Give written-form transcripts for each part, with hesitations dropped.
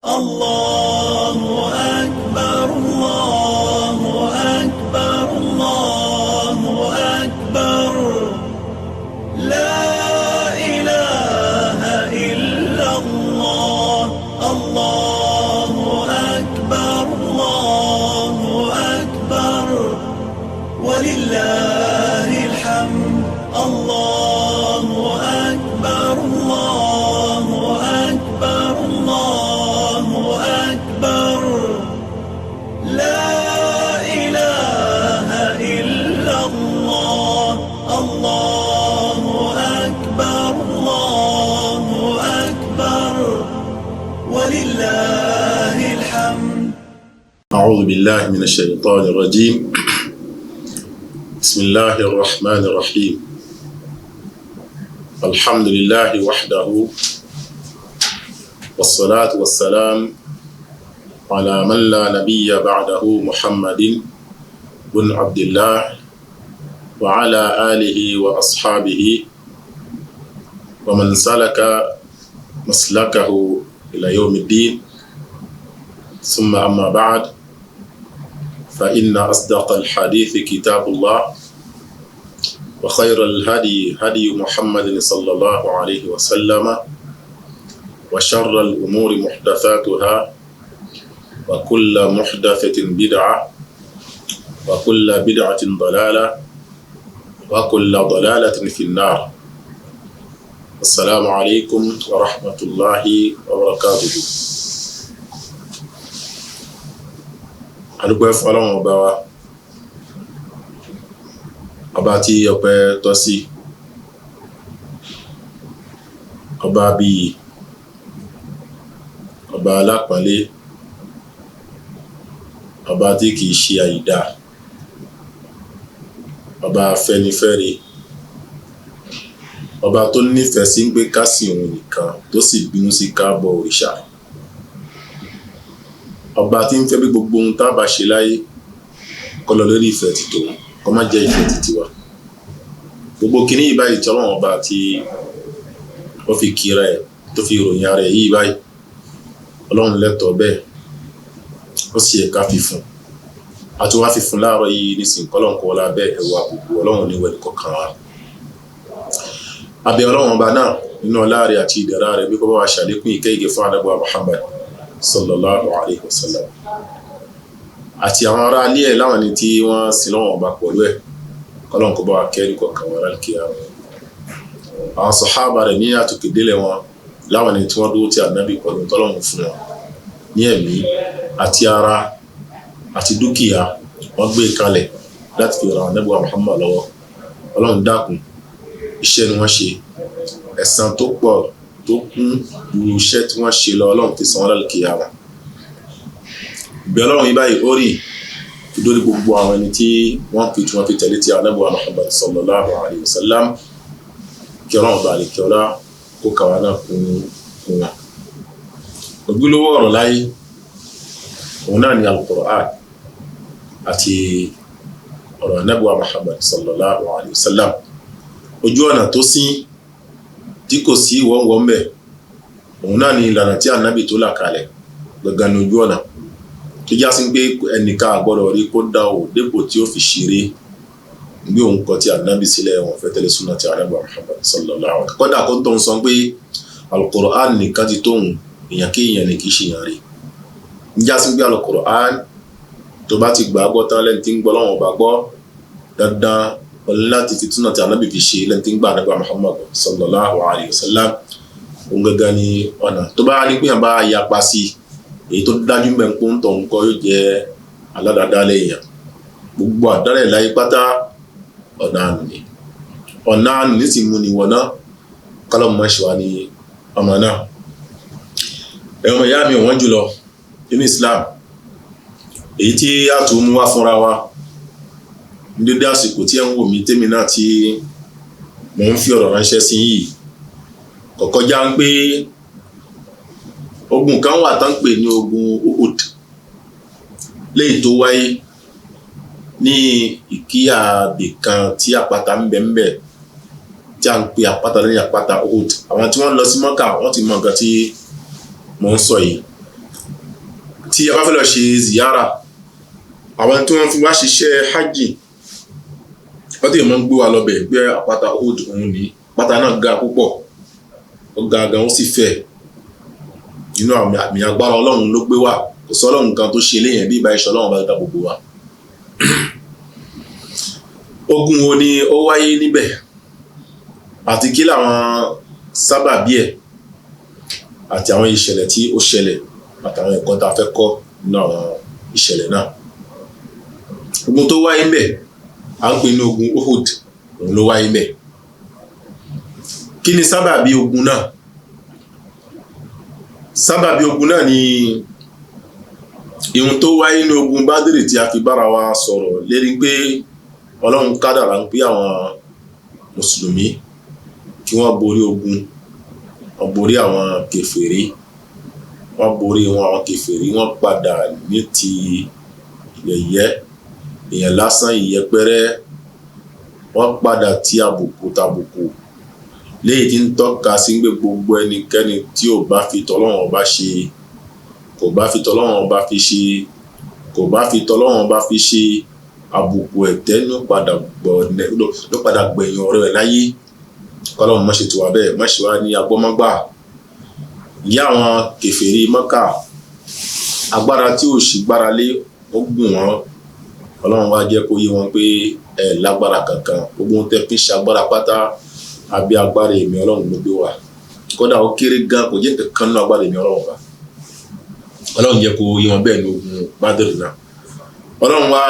الله أكبر الله أكبر الله أكبر لا إله إلا الله الله أكبر الله أكبر ولله الحمد الله أكبر الله أكبر الله أكبر لا إله إلا الله الله أكبر الله أكبر ولله الحمد. أعوذ بالله من الشيطان الرجيم. بسم الله الرحمن الرحيم. الحمد لله وحده والصلاة والسلام على من لا نبي بعده محمد بن عبد الله وعلى آله وأصحابه ومن سلك مسلكه إلى يوم الدين. ثم أما بعد، فإن أصدق الحديث كتاب الله، وخير الهدي هدي محمد صلى الله عليه وسلم، وشر الأمور محدثاتها، وكل محدثة بدعة، وكل بدعة ضلالة، وكل ضلالة في النار. السلام عليكم ورحمة الله وبركاته. adúpẹ́ fún Ọlọ́run ọba wa, ọba tí ọpẹ́ tọ́ sí, ọba bíi, ọba alápọ̀nlé, ọba tí kìí ṣe àìdá, ọba afẹ́nifẹ́re, ọba tó nífẹ̀ẹ́ sí ń pé ká sìn òun nìkan, tó sì bínú sí ká bọ òrìṣà, ọba tí ń fẹ́ bí gbogbo ohun tá bá ṣe láyé kó lọ lórí ìfẹ́ títò, kó má jẹ́ ìfẹ́ títí wa. Gbogbo kìíní yìí báyìí tí Ọlọ́run ọba tí ó fi kíra ẹ̀ tó fi ròyìn ara ẹ̀ yìí báyìí, Ọlọ́run lẹ́tọ̀ọ́ bẹ́ẹ̀, ó sì ẹ̀ka fífún àti wá fífún láàárọ̀ yìí nísìnyí kọ́lọ́n kọ́ ọlá bẹ́ẹ̀ ẹ̀wà gbogbo Ọlọ́run ní wẹ̀lú kọ̀ọ̀kan wa. Abẹ́ Ọlọ́run ọba náà nínú ọlá rẹ̀ àti ìdẹ̀ra rẹ̀ bí kò bá wa ṣàlékún ìkẹ́ ìgẹ̀ fún Ànábì wa Muhammad sallallahu alayhi wa sallam àti àwọn ará alé ẹ̀ láwọn ni tí wọ́n sin lọ́wọ́ ọba pẹ̀lú ẹ̀, kọ́lọ́n kó bá wa kẹ́rì kọ̀ọ̀kan wọn lálùkìyà wọn. Àwọn sàhábà rẹ̀ ní àtòkèdélẹ̀ wọn láwọn ni tí wọ́n dúró tí Ànábì pẹ̀lú tọ́lọ́run fún wọn ní ẹ̀mí àti ara àti dúkìá, wọ́n gbé kalẹ̀ láti fi ran Ànábì wa Muhammad lọ́wọ́. Ọlọ́run dákun, iṣẹ́ ni wọ́n ṣe, ẹ̀san tó pọ̀ tó kún irú iṣẹ́ tí wọ́n ṣe lọ Ọlọ́run fi san wọ́n lálùkìyà wọn. Bí Ọlọ́run yìí báyìí ó rí ìdórí gbogbo àwọn ẹni tí wọ́n fi tẹ̀lé ti Ànábì wa Muhammad sallallahu alayhi wa sallam, kí Ọlọ́run bá lè kí ọlá kó kàwá náà kún wọn. Ojúlówó ọ̀rọ̀ láyé òun náà ni al-Qur'an àti ọ̀rọ̀ Ànábì wa Muhammad sallallahu alayhi wa sallam. Ojú ọ̀nà tó sí tí kò sí wọ́nwọ́n bẹ̀, òun náà ni ìlànà tí Ànábì tó là kalẹ̀ gbẹ̀gàn ní ojú ọ̀nà tó já sí pé ẹnìkan àgbọ́dọ̀ rí kó dá o dépò tí ó fi ṣeré bí òun kọ tí Ànábì sílẹ̀ wọn fẹ́ tẹ̀lé súnà tí Ànábì Muhammad sallallahu alaihi wasallam. Kódà kó tó ń sọ pé al-Qur'an nìkan ti tóun, èèyàn kí èèyàn ní kì í ṣe èèyàn rí. ń já sí pé al-Qur'an tó bá ti gbà gbọ́ tán lẹ́ni tí ń gbọ́ lọ́wọ́ bá gbọ́ dandan láti fi túnà tí Ànábì fi ṣe lẹ́ni tí ń gbà Ànábì Muhammad sallallahu alaihi wasallam. Òun gangan ni ọ̀nà tó bá rí pé àbá yapa sí èyí tó dájú mẹ́pọ̀ ń tọ̀ nǹkan yóò jẹ́ aládàádálẹ̀ èèyàn. Gbogbo àdálẹ̀ láyé pátá ọ̀nà ànú ni, ọ̀nà ànú ní sì mú ni wọ̀n náà, kọ́lọ̀ mọ́ ṣe wá ní ọmọ náà. Ẹ̀rọ ìyá mi wọ́n jùlọ nínú Islam, èyí tí a tún mú wá fúnra wa ní dédé àsìkò tí ẹ ń wò mí tèmi náà tí mò ń fi ọ̀rọ̀ ránṣẹ́ sí yìí, kọ̀kọ́ já ń pé ogun kan wà tán pè ní ogun Uhud, léyìí tó wáyé ní ìkíyà bìkan tí àpáta ń bẹ tí a ń pè àpáta lẹ́yìn àpáta Uhud. Àwọn tí wọ́n lọ sí Mọ́kà wọ́n ti mọ nǹkan tí mò ń sọ yìí. tí a bá fẹ́ lọ ṣe ziyara àwọn tí wọ́n fi wá ṣiṣẹ́ hajj wọ́n ti mọ̀ ń gbé wa lọ bẹ̀ gbé àpáta Uhud òun ní àpáta náà ga púpọ̀ ó ga gan ó sì fẹ̀ inú àmì agbára ọlọ́run ló gbé wá kò sọ ọlọ́run kan tó ṣe léyìn bí ìbá iṣẹ́ ọlọ́run bá dá gbogbo wa. ogun wo ni ó wáyé níbẹ̀ àti kí làwọn sábàbí ẹ̀ àti àwọn ìṣẹ̀lẹ̀ tí ó ṣẹlẹ̀ àtàwọn ẹ̀kọ́ tá a fẹ́ kọ́ nínú àwọn ìṣẹ̀lẹ̀ náà. ogun tó wáyé ńbẹ̀ à ń pè ní ogun Uhud òun ló wáyé ńbẹ̀. kí ni sábàbí ogun náà? sábàbí ogun náà ni ìhun tó wáyé ní ogun Bádìrì tí a fi bára wa sọ̀rọ̀ lérí pé Ọlọ́run kádàrá ń pé àwọn mùsùlùmí kí wọ́n borí ogun wọ́n borí àwọn kèfèrí wọ́n borí àwọn kèfèrí wọ́n padà ní ti yẹ̀yẹ́ èèyàn lásán ìyẹpẹrẹ wọ́n padà tí àbùkù tàbùkù léyìí tí ń tọ́ka sí pé gbogbo ẹnikẹ́ni tí ò bá fi tọ́lọ́run ọba ṣe kò bá fi tọ́lọ́run ọba fi ṣe kò bá fi tọ́lọ́run ọba fi ṣe àbùkù ẹ̀tẹ́ ló padà gbẹ̀yìn ọ̀rọ̀ ẹ̀ láyé kọ́lọ́run má ṣe tó wà bẹ́ẹ̀ má ṣe wá ní agbọ́mọ́gbà. ìyá àwọn kèfèrí Mákà agbára tí ò sì gbára lé ó gùn wọn Ọlọ́run wá jẹ́ kó yé wọn pé ẹ̀ lágbára kankan gbogbo ohun tẹ́ fi ṣe agbára pátá àbí agbára èmi Ọlọ́run ló gbé wá kódà ó kéré gan kò jẹ́ kankan nínú agbára èmi Ọlọ́run wá Ọlọ́run jẹ́ kó yé wọn bẹ́ẹ̀ ní ogun Bádìrì náà. Ọlọ́run wá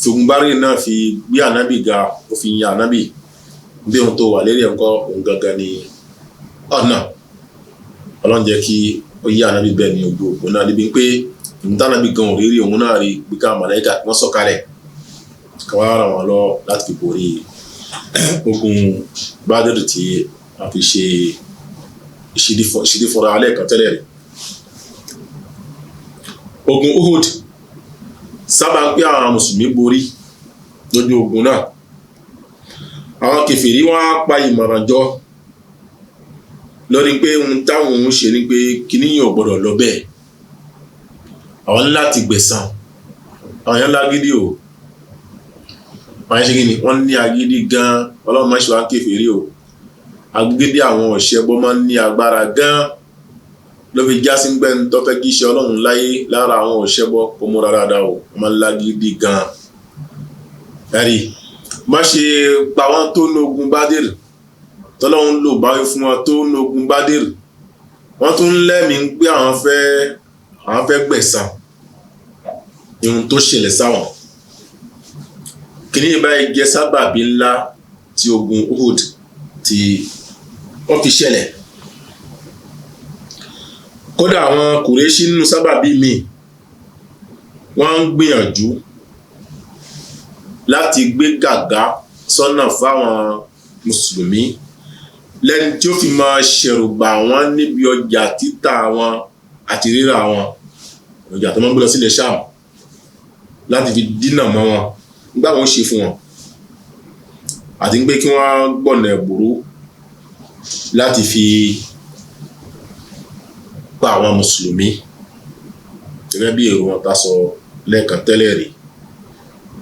fi ogun Bádìrì náà fi gbé ànábì ga ó fi yan ànábì bí ohun tó wà lérí ẹ̀kọ́ òun gangan ni ọ̀nà. Ọlọ́run jẹ́ kí ó yé ànábì bẹ́ẹ̀ ní ogun òun náà níbi pé ìmúntànábì gan òrírí òun náà rí bí ká màláíkà wọ́n sọ̀kalẹ̀ ká wá ràn wọ́n lọ láti fi borí ogun Bádìrì tí a fi ṣe ìṣídífọ́ra alẹ́ kan tẹ́lẹ̀ rẹ̀. ogun Uhud sábà ń pé àwọn mùsùlùmí borí lójú ogun náà. àwọn kèfèrí wọ́n á pa ìmọ̀ràn jọ lórí pé ohun táwọn òun ṣe ni pé kíní yìí ò gbọdọ̀ lọ bẹ́ẹ̀ àwọn ní láti gbẹ̀san àwọn yẹn lágídí o àwọn yẹn ṣe kí ni wọ́n ní agídí gan Ọlọ́run máa ń ṣe wá kèfèrí o agídí àwọn ọ̀ṣẹ́bọ máa ń ní agbára gan ló fi já sí gbẹ́ ń tọ́fẹ́ kí iṣẹ́ Ọlọ́run láyé lára àwọn ọ̀ṣẹ́bọ kó múra dáadáa o wọ́n máa ń lágídí gan ẹ̀rí má ṣe pa wọ́n tó ní ogun Bádìrì tọ́lọ́run lò báwí fún wọn tó ní ogun Bádìrì wọ́n tún lẹ́mìí ń pé àwọn fẹ́ gbẹ̀san ihun tó ṣẹlẹ̀ sáwọn kìíní báyìí jẹ́ sábàbí ńlá tí ogun Uhud tí wọ́n fi ṣẹlẹ̀. kódà àwọn Kùrẹ́ṣì nínú sábàbí míì wọ́n ń gbìyànjú láti gbé gàgá sọ́nà fáwọn mùsùlùmí lẹ́ni tí ó fi máa ṣẹ̀rùbà wọ́n níbi ọjà títà wọn àti rírà wọn ọjà tó máa ń gbé lọ sílẹ̀ Ṣáàmù láti fi dínà mọ́ wọn nígbà wọn ṣe fún wọn àti pé kí wọ́n gbọ̀nà ẹ̀bùrú láti fi pa àwọn mùsùlùmí gẹ́gẹ́ bí èrò wọn ta sọ lẹ́ẹ̀kan tẹ́lẹ̀ rí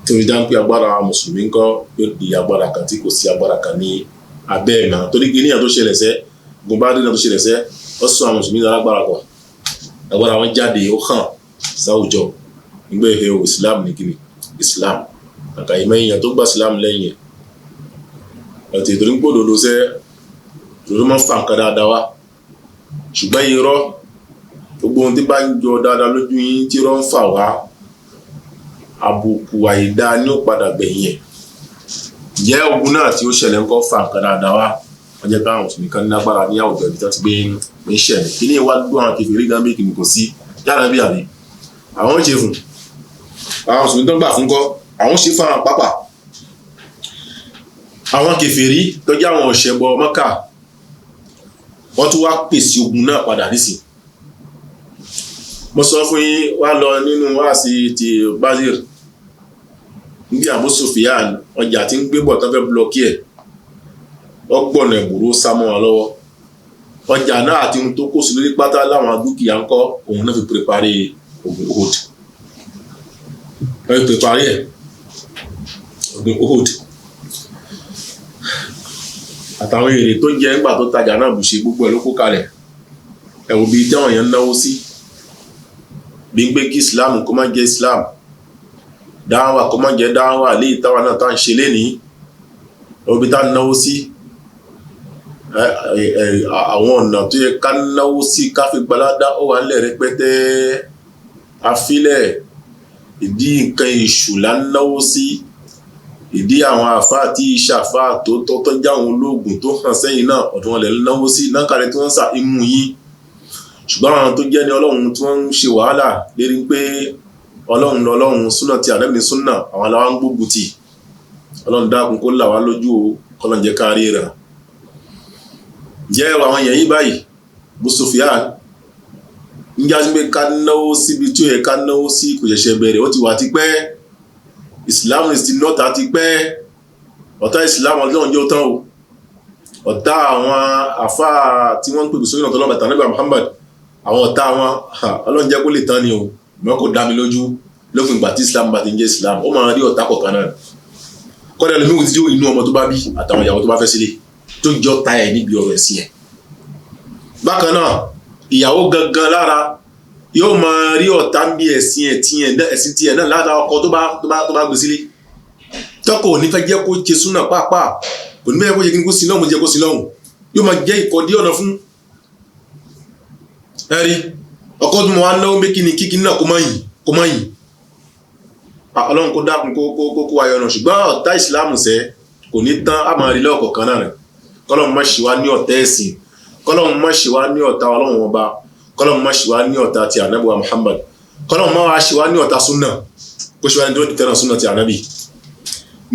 tí wọ́n dá ń pé agbára mùsùlùmí ńkọ́ yóò di agbára kan tí kò sí agbára kan ní abẹ́ ẹ̀ náà torí kíníyàn tó ṣẹlẹ̀ sẹ́ Bádìrì náà tó ṣẹlẹ̀ sẹ́ ó sọ àwọn mùsùlùmí lágbára kan agbára wọn jáde ó hàn sáwùjọ nígbà ìhẹ́ o Islam ní kíni Islam àkà ìmọ̀ tó gba Islam lẹ́yìn ẹ̀ ọ̀tí ìtòrí ń pò dòdò sẹ́ dòdò máa ń fa nǹkan dáadáa wá ṣùgbọ́n irọ́ gbogbo ohun tí bá ń jọ dáadáa lójú yín tí irọ́ ń fà wá àbùkù àìdá ní ó padà gbẹ̀yìn ẹ̀ jẹ́ ogun náà tí ó ṣẹlẹ̀ ń kọ́ fa nǹkan dáadáa wá wọ́n jẹ́ káwọn mùsùlùmí kan ní agbára ní àwùjọ ibi tí wọ́n ti gbé ń ṣẹlẹ̀ kí ní ìwádìí gbọ́ àwọn kèfèrí gan bí kìnnì kò sí yára bí àrí àwọn ṣe fún àwọn mùsùlùmí tó gbà fún kọ́ àwọn ṣe fún àwọn pápá àwọn kèfèrí tó jẹ́ àwọn ọ̀ṣẹbọ Mákà wọ́n tún wá pèsè ogun náà padà nísìn. mo sọ fún yín wá lọ nínú wáàsí ti Bádìrì níbi Abu Sufyan ọjà tí ń gbé bọ̀ tó fẹ́ blọkì ẹ̀ wọ́n gbọ̀nà ẹ̀bùrú sá mọ́ wọn lọ́wọ́ ọjà náà àti ohun tó kó sí lórí pátá láwọn dúkìá ńkọ́ òun náà fi pèrèparí ogun Uhud ẹ pè parí ẹ̀ ogun Uhud àtàwọn èrè tó jẹ́ nígbà tó tajà náà bùṣe gbogbo ẹ̀ ló kó kalẹ̀ ẹ wò bí táwọn èèyàn náwó sí bí ń gbé kí Islam kó má jẹ́ Islam dáwà kó má jẹ́ dáwà léyìí táwa náà tá à ń ṣe lénìí òbí tá à ń náwó sí àwọn ọ̀nà tó yẹ ká náwó sí ká fi gbalada ó wà nílẹ̀ rẹpẹtẹ afílẹ̀ ìdí nǹkan èṣù là ń náwó sí ìdí àwọn àfáà tí ìṣàfáà tó tọ́tọ́ jáwọn ológun tó hàn sẹ́yìn náà ọ̀dọ̀ wọn lẹ̀ ń náwó sí náà kárẹ̀ tí wọ́n ń sà imú yín ṣùgbọ́n àwọn tó jẹ́ ní ọlọ́run tí wọ́n ń ṣe wàhálà lérí pé ọlọ́run lọ́lọ́run súnà tí ànábì ní súnà àwọn aláwa ń gbógun tì ọlọ́run dákun kó là wá lójú o kọ́lọ́n jẹ́ kárí rà jẹ́ àwọn èèyàn yìí báyìí Abu Sufyan ń já sí pé ká náwó síbi tí ó yẹ ká náwó sí kò ṣẹ̀ṣẹ̀ bẹ̀rẹ̀ ó ti wà tipẹ́ Islam is ti lọ́ta tipẹ́ ọ̀tá Islam ọlọ́run jẹ́ ó tán o ọ̀tá àwọn àfáà tí wọ́n ń pè sórí ọ̀tọ́ lọ́bàtà nígbà Muhammad àwọn ọ̀tá wọn ọlọ́run jẹ́ kó lè tán ni o mọ́ kò dá mi lójú lófin ìgbà tí Islam bá ti ń jẹ́ Islam ó máa rí ọ̀tá kọ̀ọ̀kan náà kọ́dà lómi kò ti jó inú ọmọ tó bá bí àtàwọn ìyàwó tó bá fẹ́ sílé tó jọ ta ẹ̀ níbi ọ̀rọ̀ ẹ̀sìn ẹ̀ bákan náà ìyàwó gangan lára yóò máa rí ọ̀tá ń bí ẹ̀sìn tiẹ̀ náà lára ọkọ tó bá gbé sílé tọ́kọ̀ ò ní fẹ́ jẹ́ kó ṣe súnà pàápàá kò ní bẹ́ẹ̀ kó ṣe kí n kó sí lọ́hùn jẹ́ kó sí lọ́hùn yóò máa jẹ́ ìkọ̀dí ọ̀nà fún ẹ̀rí ọkọ tó máa náwó méjì ní kíkí náà kó má yìí ọlọ́run kó dákun kó wáyọ̀ náà ṣùgbọ́n ọ̀tá ìsìláàmù sẹ́ kò ní tán á máa rí lọ́kọ̀ọ̀kan náà rẹ̀ kọ́lọ́run má ṣe wá ní ọ̀tá ẹ̀sìn kọ́lọ́run má ṣe wá ní ọ̀tá ọlọ́run ọba kọ́lọ́run má ṣe wá ní ọ̀tá ti ànábì wa Muhammad kọ́lọ́run má wá ṣe wá ní ọ̀tá súnà kó ṣe wá ní tó ti tẹ́ràn súnà ti ànábì.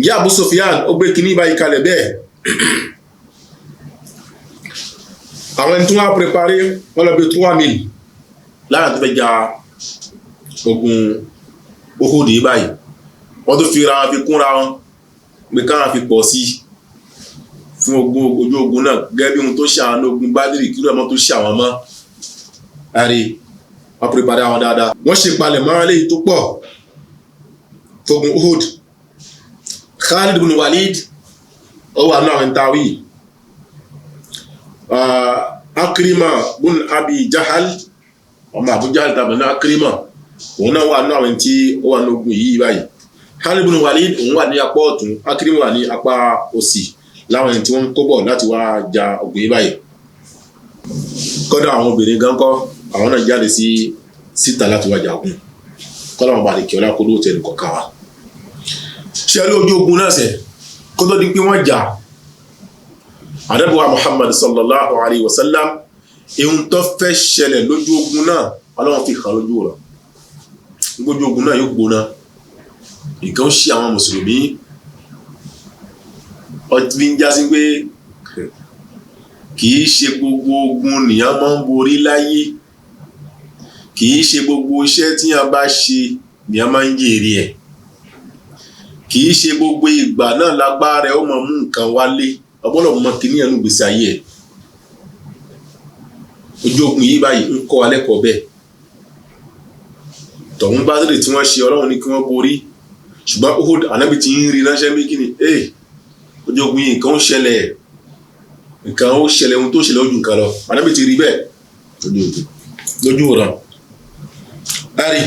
ìyá Abu Sufyan ó gbé kinní báyìí kalẹ̀ bẹ́ẹ̀ àwọn ẹni tí wọ́n á préparé wọ́n lọ bí 3000 lára tó fẹ́ ja ogun Uhud yìí báyìí wọ́n tó fi ra wọn fi kúnra wọn pé káwọn fi pọ̀ sí fún ojú ogun náà gẹ́gẹ́ bí ohun tó ṣe àwọn ogun Bádírì kí ló mọ́ tó ṣe àwọn mọ́ ẹ̀rí wọ́n préparé àwọn dáadáa wọ́n ṣe palẹ̀ mọ́ eléyìí tó pọ̀ fógun Uhud Khalid bin Walid ó wà náà ń tawí Akrima bin Abi Jahal ọmọ Abu Jahal tàbí ní Akrima òun náà wà náà tí ó wà ní ogun yìí báyìí Khalid bin Walid òun wà ní apá ọ̀tún Akrima wà ní apá òsì láwọn ẹni tí wọ́n ń kó bọ̀ láti wá ja ogun yìí báyìí kọ́dọ̀ àwọn obìnrin gan kọ́ àwọn náà jáde sí síta láti wá ja ogun kọ́dọ̀ àwọn bàlẹ̀ kí ọlá kó lóòótọ́ ẹnì kọ̀ọ̀kan wa ṣe lójú ogun náà sẹ̀ kó tó di pé wọ́n jà Ànábì wa Muhammad sallallahu alayhi wa sallam ihun tó fẹ́ ṣẹlẹ̀ lójú ogun náà Ọlọ́run fi hàn lójú rẹ̀ lójú ogun náà yóò gbóná nǹkan ó ṣe àwọn mùsùlùmí ọtí ń já sí pé kìí ṣe gbogbo ogun nìyàn máa ń borí láyé kìí ṣe gbogbo iṣẹ́ tí yàn bá ṣe nìyàn máa ń jèrè ẹ̀ kìí ṣe gbogbo ìgbà náà lágbára ẹ̀ ó máa mú nǹkan wálé ọgbọ́dọ̀ mọ kíní ẹnu gbèsè ayé ẹ̀ ojú ogun yìí báyìí ń kọ́ alẹ́ kọ́ bẹ́ẹ̀ tọ̀hún Bádírì tí wọ́n ṣe Ọlọ́run ní kí wọ́n borí ṣùgbọ́n Uhud Ànábì ti ń rí ránṣẹ́ bí kíni ojú ogun yìí nǹkan ó ṣẹlẹ̀ ohun tó ṣẹlẹ̀ ojú nǹkan lọ Ànábì ti rí bẹ́ẹ̀ lójú ọ̀ràn lárí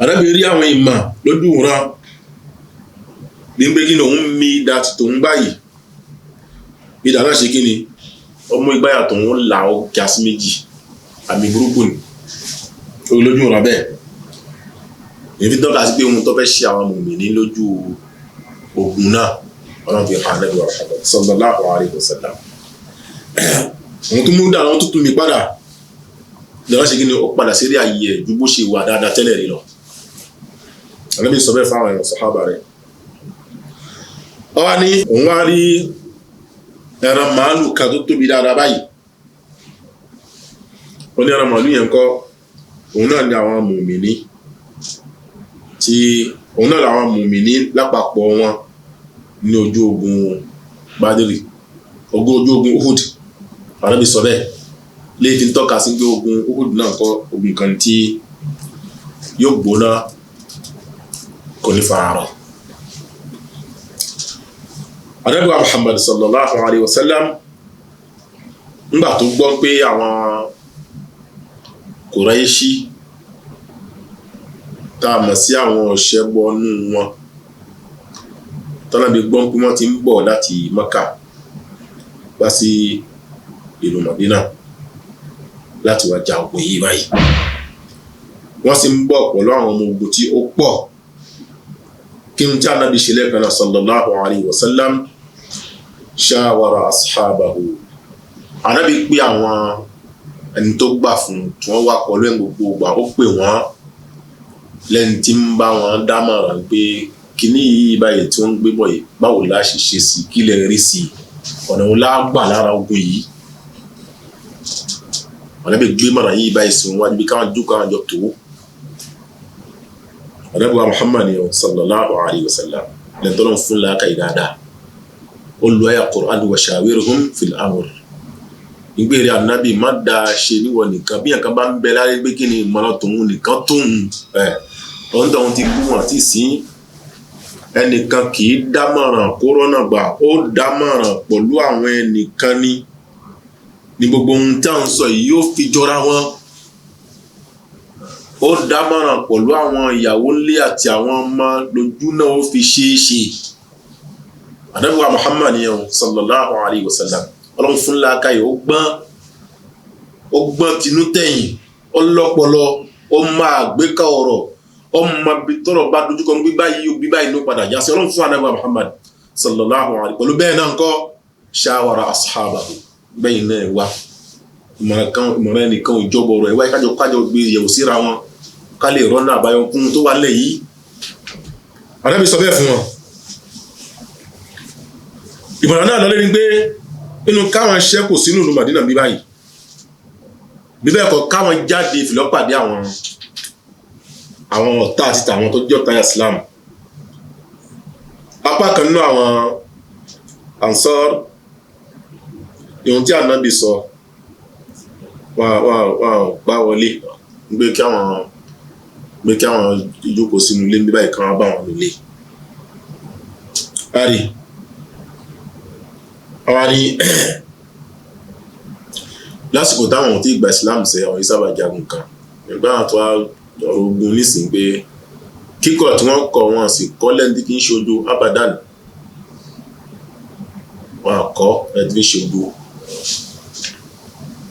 Ànábì rí àwọn ìmọ̀ lójú ọ̀ràn ní pé kí ni òun mi ìdá ti tòun báyìí ìdá náà ṣe kí ni ọmọ ìgbáyà tòun là ó kí a sí méjì àmì burúkú ni olójú ọ̀ràn bẹ́ẹ̀ èyí fi dọ́ka sí pé ohun tó fẹ́ ṣe àwọn mùmínì lójú ogun náà Ọlọ́run fi hàn Ànábì wa sallallahu alaihi wasallam àwọn tó mú dára wọn tó tún mi padà lọ́wọ́ ṣe kí ni ó padà sí rí ayé ẹ̀ ju bó ṣe wà dáadáa tẹ́lẹ̀ rí lọ Ànábì sọ bẹ́ẹ̀ fáwọn èèyàn sàhábà rẹ̀ ọwá ní òun wá rí ẹran màálù kan tó tóbi dáadáa báyìí ó ní ẹran màálù yẹn kọ́ òun náà ní àwọn mùmínì tí òun náà làwọn mùmínì lápapọ̀ wọn ní ojú ogun Bádírì ojú ogun Uhud Ànábì sọ bẹ́ẹ̀ lè fi tọ́ka sí pé ogun Uhud náà kọ́ ogun kan tí yóò gbóná kò ní fararọ̀. Ànábì wa Muhammad sallallahu alayhi wa sallam ńgbà tó gbọ́ pé àwọn Quraishi tá a mọ̀ sí àwọn ọ̀ṣẹ́bọ nú wọn tọ́lábí gbọ́n pé wọ́n ti ń bọ̀ láti Mẹ́kà wá sí ìlú Mádínà láti wá jà ogun yìí báyìí. Wọ́n sì ń bọ̀ pẹ̀lú àwọn ọmọ ogun tí ó pọ̀. Kí n tí Ànábì ṣe lẹ́ẹ̀kan náà sallallahu alayhi wa sallam shawara ashabahu. Ànábì pé àwọn ẹni tó gbà fún tí wọ́n wà pẹ̀lú ẹ̀ gbogbo ìgbà, ó pè wọ́n lẹ́ni tí ń bá wọn dámọ̀ràn pé kíní yìí báyìí tí wọ́n ń gbé bọ̀ yìí báwo la ṣe ṣe sí, kí lẹ rí sí, ọ̀nà wo la gbà lára ogun yìí. Ànábì gbé mọ̀ràn yìí báyìí sí wọn wájú bí káwọn jókòó àwọn àjọ tó. Ànábì wa Muhammad sallallahu alayhi wa sallam lẹ́ni tó lọ́n fún làákàyè dáadáa. Ó lu àyà Qur'an wa shawirhum fil amr. Ìgbèrè Ànábì má da ṣe níwọ̀ nìkan bí nǹkan bá ń bẹ láyé pé kí ni ìmọ̀ràn tòun nìkan tóun ọ̀hún tóun ti kú wọn àti sí ẹnìkan kì í dámọ̀ràn kórọ́nà gbà, ó dámọ̀ràn pẹ̀lú àwọn ẹnìkan ní gbogbo ohun tí à ń sọ yìí yóò fi jọra wọn. Ó dámọ̀ràn pẹ̀lú àwọn ìyàwó ilé àti àwọn ọmọ lójú náà ó fi ṣeé ṣe. Ànábì wa Muhammad sallallahu alayhi wa sallam Ọlọ́run fún làákàyè, ó gbọ́n tinú tẹ̀yìn, ó lọ́pọlọ, ó máa gbéka ọ̀rọ̀, ó máa bí tọ́rọ̀ bá dojúkọ ní bíbá inú padà já sí. Ọlọ́run fún Ànábì wa Muhammad sallallahu alayhi pẹ̀lú bẹ́ẹ̀ náà ńkọ́ shawara ashabahu bẹ́yìn náà wá ìmọ̀ràn ẹnìkan ìjọba ọ̀rọ̀ ẹ̀wá kájọ gbé yẹ̀wò síra wọn ká lè rọ́nà àbáyọ kún tó wà lẹ̀ yìí. Ànábì sọ bẹ́ẹ̀ fún wọn. Ìmọ̀ràn náà lọ́lẹ́ ni pé inú káwọn ṣẹ́kù sínú ìlú Mádínà bí báyìí, bí bẹ́ẹ̀ kọ́ káwọn jáde ìfìlọ́pàdé àwọn ọ̀tá àti tàwọn tó jẹ́ ọ̀tá Islam. Apá kan nínú àwọn Ansar ìhun tí Ànábì sọ wọ́n gbá wọlé gbé kí àwọn ìjókòó sínú ilé bí báyìí kan wá bá wọn nílé. Àwọn ní lásìkò táwọn tí ìgbà Islam ṣe àwọn ìsábà jagun kan ẹgbẹ́ àwọn tó wá ogun nísìn pé kíkọ̀ tí wọ́n kọ̀ wọn sì kọ́ lẹ́ni tí kì í ṣojú abadan, wọn kọ́ ẹni tí kì í ṣojú,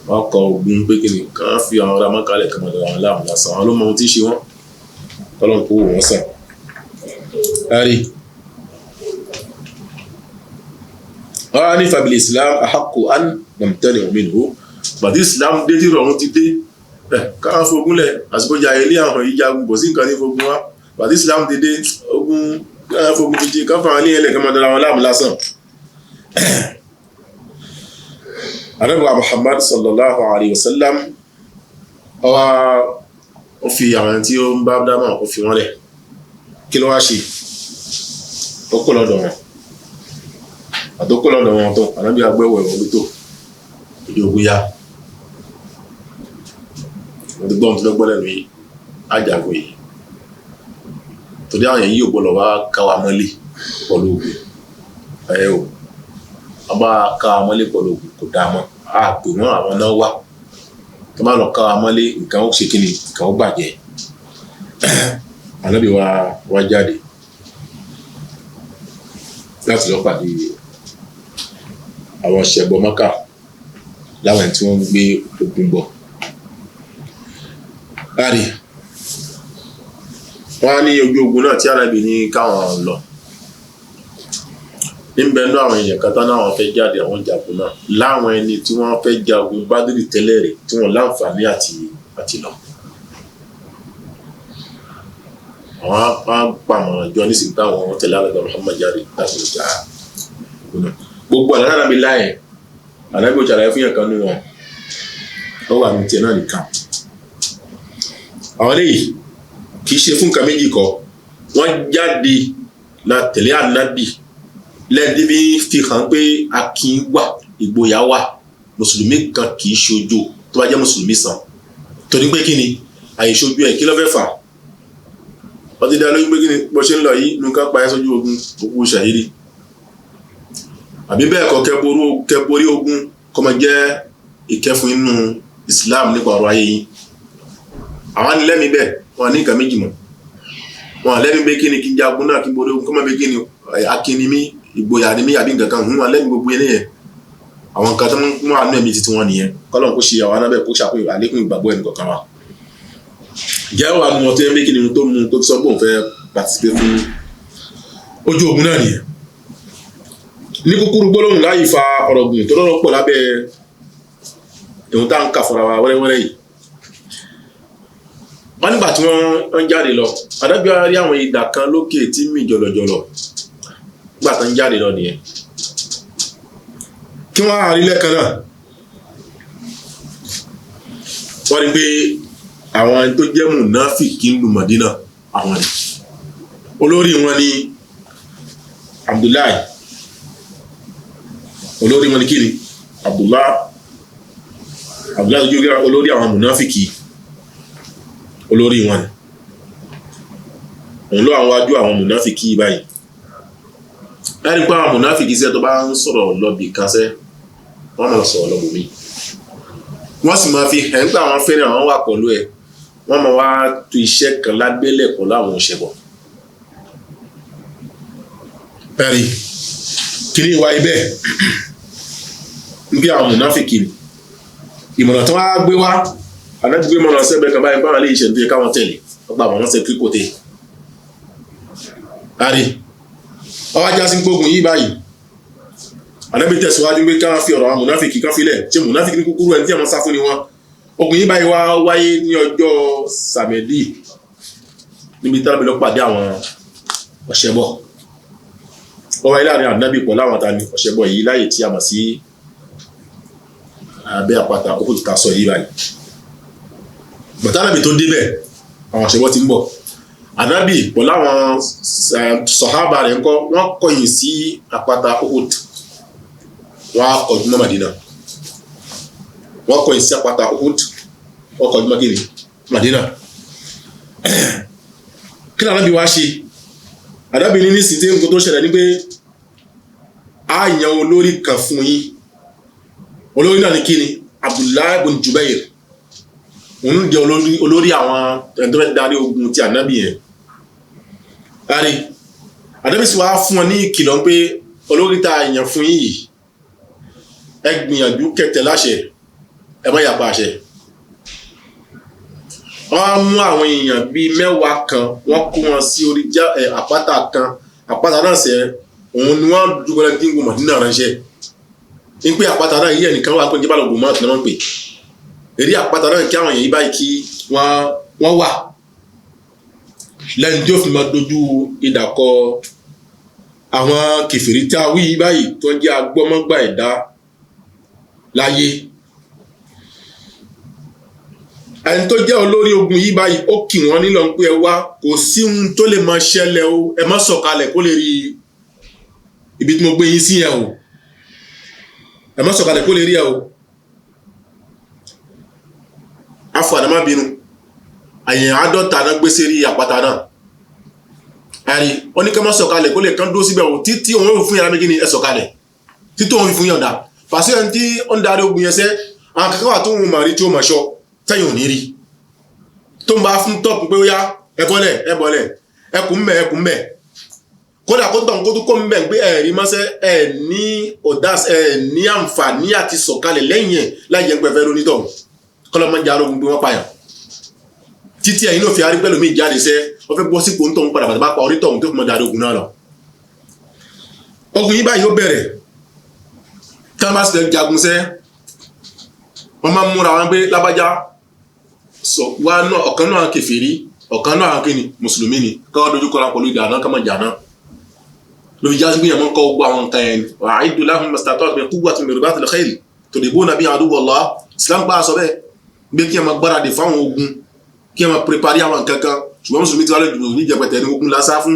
wọn kọ ogun pé kí ni kàn fi àwọn ará mọ́kàlẹ̀ kan mọ̀ àwọn láàmú lásán, àwọn ló mọ ohun tí ń ṣe wọ́n tọ́lọ́n kó wò wọ́n sàn. Ọ̀rọ̀ ní fàbílì Islam ahaqqu an namtani'u minhu. Bàtí Islam dé tí rọrùn ti dé káwọn fogun lẹ̀ àsìkò jà ilé àwọn ìjagun bò sí nǹkan ní fogun wá. Bàtí Islam ti dé ogun káwọn fogun ti jẹ káfà wọn ní ẹlẹ́ kan mọ̀ àwọn láàmú lásán. Ànábì wa Muhammad sallallahu alayhi wa sallam ó fi àwọn tí ó ń bá dámà ó fi wọ́n lẹ̀. Kí ló wá ṣe? Ó kó lọ́dọ̀ wọn. Àtòkó lọ́dọ̀ wọn tó Ànábì agbẹ́wọ̀ ẹ̀wọ̀n tó ìdí ogun yá. Wọ́n ti gbọ́n tó lọ́gbọ́n lẹ́nu yìí ájàgbé yìí. Torí àwọn èyí ò gbọ́dọ̀ wá káwa mọ́lé pọ̀lú ogun. Wọ́n bá káwa mọ́lé pọ̀lú ogun kò dáa mọ́. Àpò wọn àwọn náà wá. Tó bá lọ káwa mọ́lé nǹkan ó ṣe kí ni nǹkan ó bàjẹ́. Ànábì wá jáde láti lọ pàdé àwọn ṣẹbọ Mákà láwọn tí wọ́n ń gbé ogun bọ̀. Wọ́n á ní ojú ogun náà tí Ànábì ní káwọn lọ. Níbẹ̀ ní àwọn èèyàn kan tán náà fẹ́ jáde àwọn jagun náà láwọn ẹni tí wọ́n fẹ́ jagun Bádírì tẹ́lẹ̀ rẹ̀ tí wọ́n láǹfààní àti lọ. Àwọn apàmọ̀ràn jọ nísìnyí táwọn tẹ̀lé Ànábì Muhammad jáde láti lọ jà náà. Gbogbo àná Ànábì láyé Ànábì ò ṣàlàyé fún yàn kan nínú wọn ó wà ní tiẹ̀ náà nìkan. Àwọn eléyìí kì í ṣe fún nǹkan méjì kọ́, wọ́n jáde la tẹ̀lé Ànábì lẹ́ẹ̀dí bí fi hàn pé akin wà ìgboyà wà, mùsùlùmí kan kì í ṣojo tó bá jẹ́ mùsùlùmí sàn torí pé kí ni àìṣojú ẹ̀ kí ló fẹ́ fà wọ́n ti dá lójú pé kí ni bó ṣe ń lọ yìí nǹkan pa ẹ́ sójú ogun òkú ṣàhídì àbí bẹ́ẹ̀ kọ́ kẹborí ogun kọ́ máa jẹ́ ìkẹfún inú Islam nípa ọ̀rọ̀ ayé yìí àwọn ni lẹ́mìí bẹ́ẹ̀ wọn ní nǹkan méjì mọ́ wọn lẹ́mìí bẹ́ẹ̀ kí ni kí n jagun náà kí n borí ogun kọ́ máa bẹ́ẹ̀ kí ni akíní mi ìgboyà ni mi àbí nǹkan kan wọn lẹ́mìí gbogbo eléyẹn àwọn nǹkan tó ń mú àánú ẹ̀mí títí wọn nìyẹn kọ́lọ́n kó ṣe àwọn anábẹ́ kó ṣàpè àlékún ìgbàgbọ́ ẹnì kọ̀ọ̀kan wa jẹ́ wà mú ọtí ẹ̀mí kí ni tó mú tó sọ pé òun fẹ́ participate fún ojú ogun náà nìyẹn ní kúkúrú gbólóhùn láyìí fa ọ̀rọ̀ gùn tó lọ́rọ̀ pọ̀ lábẹ́ ìhun tá à ń kà fúnra wa wẹ́rẹ́wẹ́rẹ́ yìí wọ́n nígbà tí wọ́n jáde lọ adájọ́ rí àwọn idà kan lókè tí mì jọ̀lọ̀jọ̀lọ̀ nígbà tó ń jáde lọ nìyẹn kí wọ́n á rí lẹ́ẹ̀kan náà wọ́n rí pé àwọn tó jẹ́ mùnáfìkì ń lu Mádínà àwọn ni olórí wọn ni Abdullahi olórí wọn ni kí ni Abdullahi tó jẹ́ olórí àwọn mùnáfìkì olórí wọn òun ló àwọn wájú àwọn mùnáfìkì báyìí láti pé àwọn mùnáfìkì sẹ́ tó bá ń sọ̀rọ̀ lọ́bì kásẹ́ wọ́n máa sọ̀rọ̀ lọ́bùnmí wọ́n sì máa fi hẹ̀ nígbà àwọn fẹ́ràn àwọn wà pẹ̀lú ẹ̀ wọ́n máa wá tu iṣẹ́ kan lágbélẹ̀ pẹ̀lú àwọn òṣèbọ̀ ẹ̀rí kìíní ìwà ibẹ̀ bí àwọn mùnáfìkì ìmọ̀ràn tó wá gbé wá àdájúgbé mọ̀ràn sẹ́gbẹ̀ kan báyìí báwọn lè ṣe tó yẹ káwọn tẹ̀lé ọgbà àwọn ṣe kíkòtè àrí ọwá já sí gbógun yìí báyìí ànábì tẹ̀síwájú pé káwọn fi ọ̀rọ̀ àwọn mùnáfìkì kan filẹ̀ ṣe mùnáfìkì ní kúkúrú ẹni tí àwọn sáfún ni wọn ogun yìí báyìí wá wáyé ní ọjọ́ sàmẹ́dì níbi tábìlì lọ pàdé àwọn ọ̀ṣẹ́bọ̀ wọ́n wáyé láàrin ànábì pọ̀ láwọn tani ọ̀ṣẹ́bọ̀ yìí láyè tí a mọ̀ sí abẹ́ àpáta ó kò ti ta sọ yìí báyìí bàtànàbì tó débẹ̀ àwọn ọ̀ṣẹ́bọ̀ ti ń bọ̀ ànábì pọ̀ láwọn sọ̀hábà rẹ̀ ńkọ́ wọ́n kọ̀yìn sí àpáta Uhud wọ́n á kọjú mọ́ Mádínà wọ́n kọ̀yìn sí àpáta Uhud wọ́n kọjú mọ́ kíni Mádínà kí ni ànábì wá ṣe ànábì ní nísìnyí tí nǹkan tó ṣẹlẹ̀ ní pé a yan olórí kan fún yín olórí náà ní kíni Abdullahi ibn Jubair òun jẹ́ olórí àwọn ẹni tó fẹ́ darí ogun ti ànábì yẹn láàrin ànábì sì wá fún wọn ní ìkìlọ̀ pé olórí tá a yàn fún yìí ẹ gbìyànjú kẹtẹ láṣẹ ẹ má yàpá àṣẹ wọ́n á mú àwọn èèyàn bíi 10 kan wọ́n kó wọn sí orí àpáta kan àpáta náà sẹ òun ni wọ́n dúró lẹ́ni tí ń gun Mádínà ránṣẹ́ ní pé àpáta náà yí ẹnìkan wà pé jẹ́ bàlọ́ gùn mọ́ọ̀tì náà wọ́n pè eré àpáta náà kí àwọn èèyàn yìí báyìí kí wọ́n wà lẹ́ni tí ó fi máa dojú idà kọ àwọn kèfèrí tí a wí báyìí tó ń jẹ́ agbọ́mọ́gbà ẹ̀dá láyé ẹni tó jẹ́ olórí ogun yìí báyìí ó kì wọ́n nílò pé ẹ wá kò sí ohun tó lè máa ṣẹlẹ̀ o ẹ má sọ̀kalẹ̀ kó lè rí ibi tí mo gbé yín sí yẹn o ẹ má sọ̀kalẹ̀ kó lè rí ẹ o afọ àdámá bínú àyàn 50 náà gbé sí rí àpáta náà ẹ̀rí ó ní kí wọ́n sọ̀kalẹ̀ kó lè kán dúró síbẹ̀ o títí òun ò fún yàrá méjì ní ẹ sọ̀kalẹ̀ títí òun fi fún yànda pàṣẹ ẹni tí ó ń darí ogun yẹn sẹ́ àwọn kankan wà tó ń mọ̀ rí tí ó mọ̀ ṣọ́ tẹ́yìn ò ní rí tó ń bá fún tọ́pù pé ó yá ẹ bọ́lẹ̀ ẹkùn mẹ́ kódà kó tọ̀ kó tó kó mẹ́ pé ẹ̀rí mọ́sẹ́ ẹ̀ ní ọ̀dás ẹ̀ ní àǹfààní àti sọ̀kalẹ̀ lẹ́yìn ẹ̀ láì jẹ́ pẹ́fẹ́ lónítọ̀ kọ́lọ́mọ́jà arógun pé wọ́n pààyàn títí ẹ̀yin náà fi arí pẹ́lú mi jáde sẹ́ wọ́n fẹ́ bọ́ sípò ń tọ̀hún padà bá pa orí tọ̀hún tó fi mọ́ darí ogun náà lọ. ogun yìí báyìí ó bẹ̀rẹ̀ tí wọ́n bá sì lè jagun sẹ́ wọ́n máa ń múra wọn pé lábájá sọ wá náà ọ̀kan náà kèfèrí ọ̀kan náà kíni mùsùlùmí ni káwọn dojú kọra pẹ̀lú ìdáná ká máa jàná lórí jásí gbìyànjú kọ́ gbogbo àwọn nǹkan yẹn wà á ìdúlá fún mastatọ́ọ̀tì min quwwatin min ribatil khayl tudribuna bihi aduwwallah Islam pa sọ bẹ́ẹ̀ gbé kí ẹ máa gbáradì fáwọn ogun kí ẹ máa prepare àwọn nǹkan kan ṣùgbọ́n mùsùlùmí ti wá lè dùn ní jẹpẹtẹ ní ogun lásá fún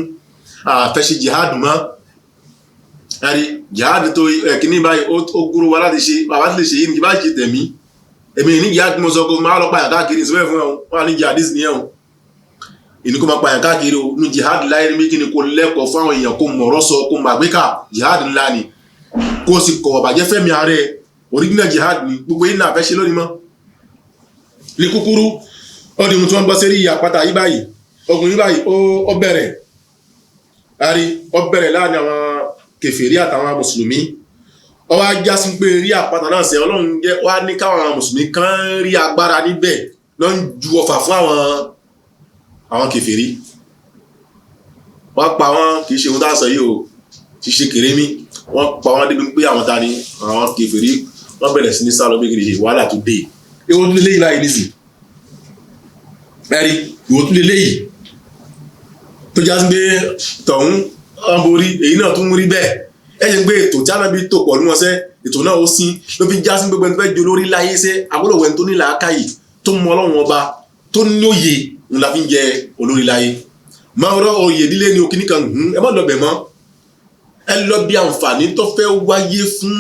àfẹ́ṣe jihad mọ́ ẹ̀rí jihad tó kíní báyìí ó gúrú wa láti ṣe bàbá ti lè ṣe yìí ní bá ṣe tẹ̀mí èmi ní jihad mo sọ kó máa lọ pààyàn káàkiri ìsọ́fẹ́ fún ẹ̀hún wọ́n á ní jihadis ní ẹ̀hún ìní kó máa pààyàn káàkiri o ní jihad láyé ní méjì ni kó lẹ́kọ̀ọ́ fún àwọn èèyàn kó mọ̀ọ́rọ́ sọ kó máa gbé ká jihad ńlá ni kó sì kọ̀ ọ̀bàjẹ́ fẹ́mi ààrẹ original jihad ni gbogbo yìí náà fẹ́ ṣe lónìí mọ́ ní kúkúrú ọdún tí wọ́n gbọ́ sí rí àpáta yìí báyìí ogun yìí báyìí ó bẹ̀rẹ̀ láàrin àwọn kèfèrí àtàwọn mùsùlùmí ó wá já sí pé rí àpáta náà sẹ́ ọlọ́run jẹ́ wá ní káwọn mùsùlùmí kan rí agbára níbẹ̀ lọ ń ju ọfà fún àwọn kèfèrí wọ́n pa wọ́n kì í ṣe ohun tá a sọ yìí o ti ṣe kérémí wọ́n pa wọ́n débi pé àwọn ta ni àwọn kèfèrí wọ́n bẹ̀rẹ̀ sí ní sálọ bí kìí ṣe wàhálà tó dé ewu tó lélẹ́yìí láì nísì ẹ̀rí ìwò tó lélẹ́yìí tó já sí pé tọ̀hún wọ́n borí èyí náà tún rí bẹ́ẹ̀ ẹ̀yìn pé ètò tí a náà bí tò pọ̀ ní wọn sẹ́ ètò náà ó sín ló fi já sí gbogbo ẹni fẹ́ jẹ olórí láyé sẹ́ agbọ́dọ̀ ẹni tó ní làákàyè tó mọ ọlọ́run ọba tó ní òye ń la fi ń jẹ olórí láyé máa rọ oyè lílé ní okìní kan ẹ má lọ bẹ̀ mọ́ ẹ lọ bí àǹfààní tó fẹ́ wáyé fún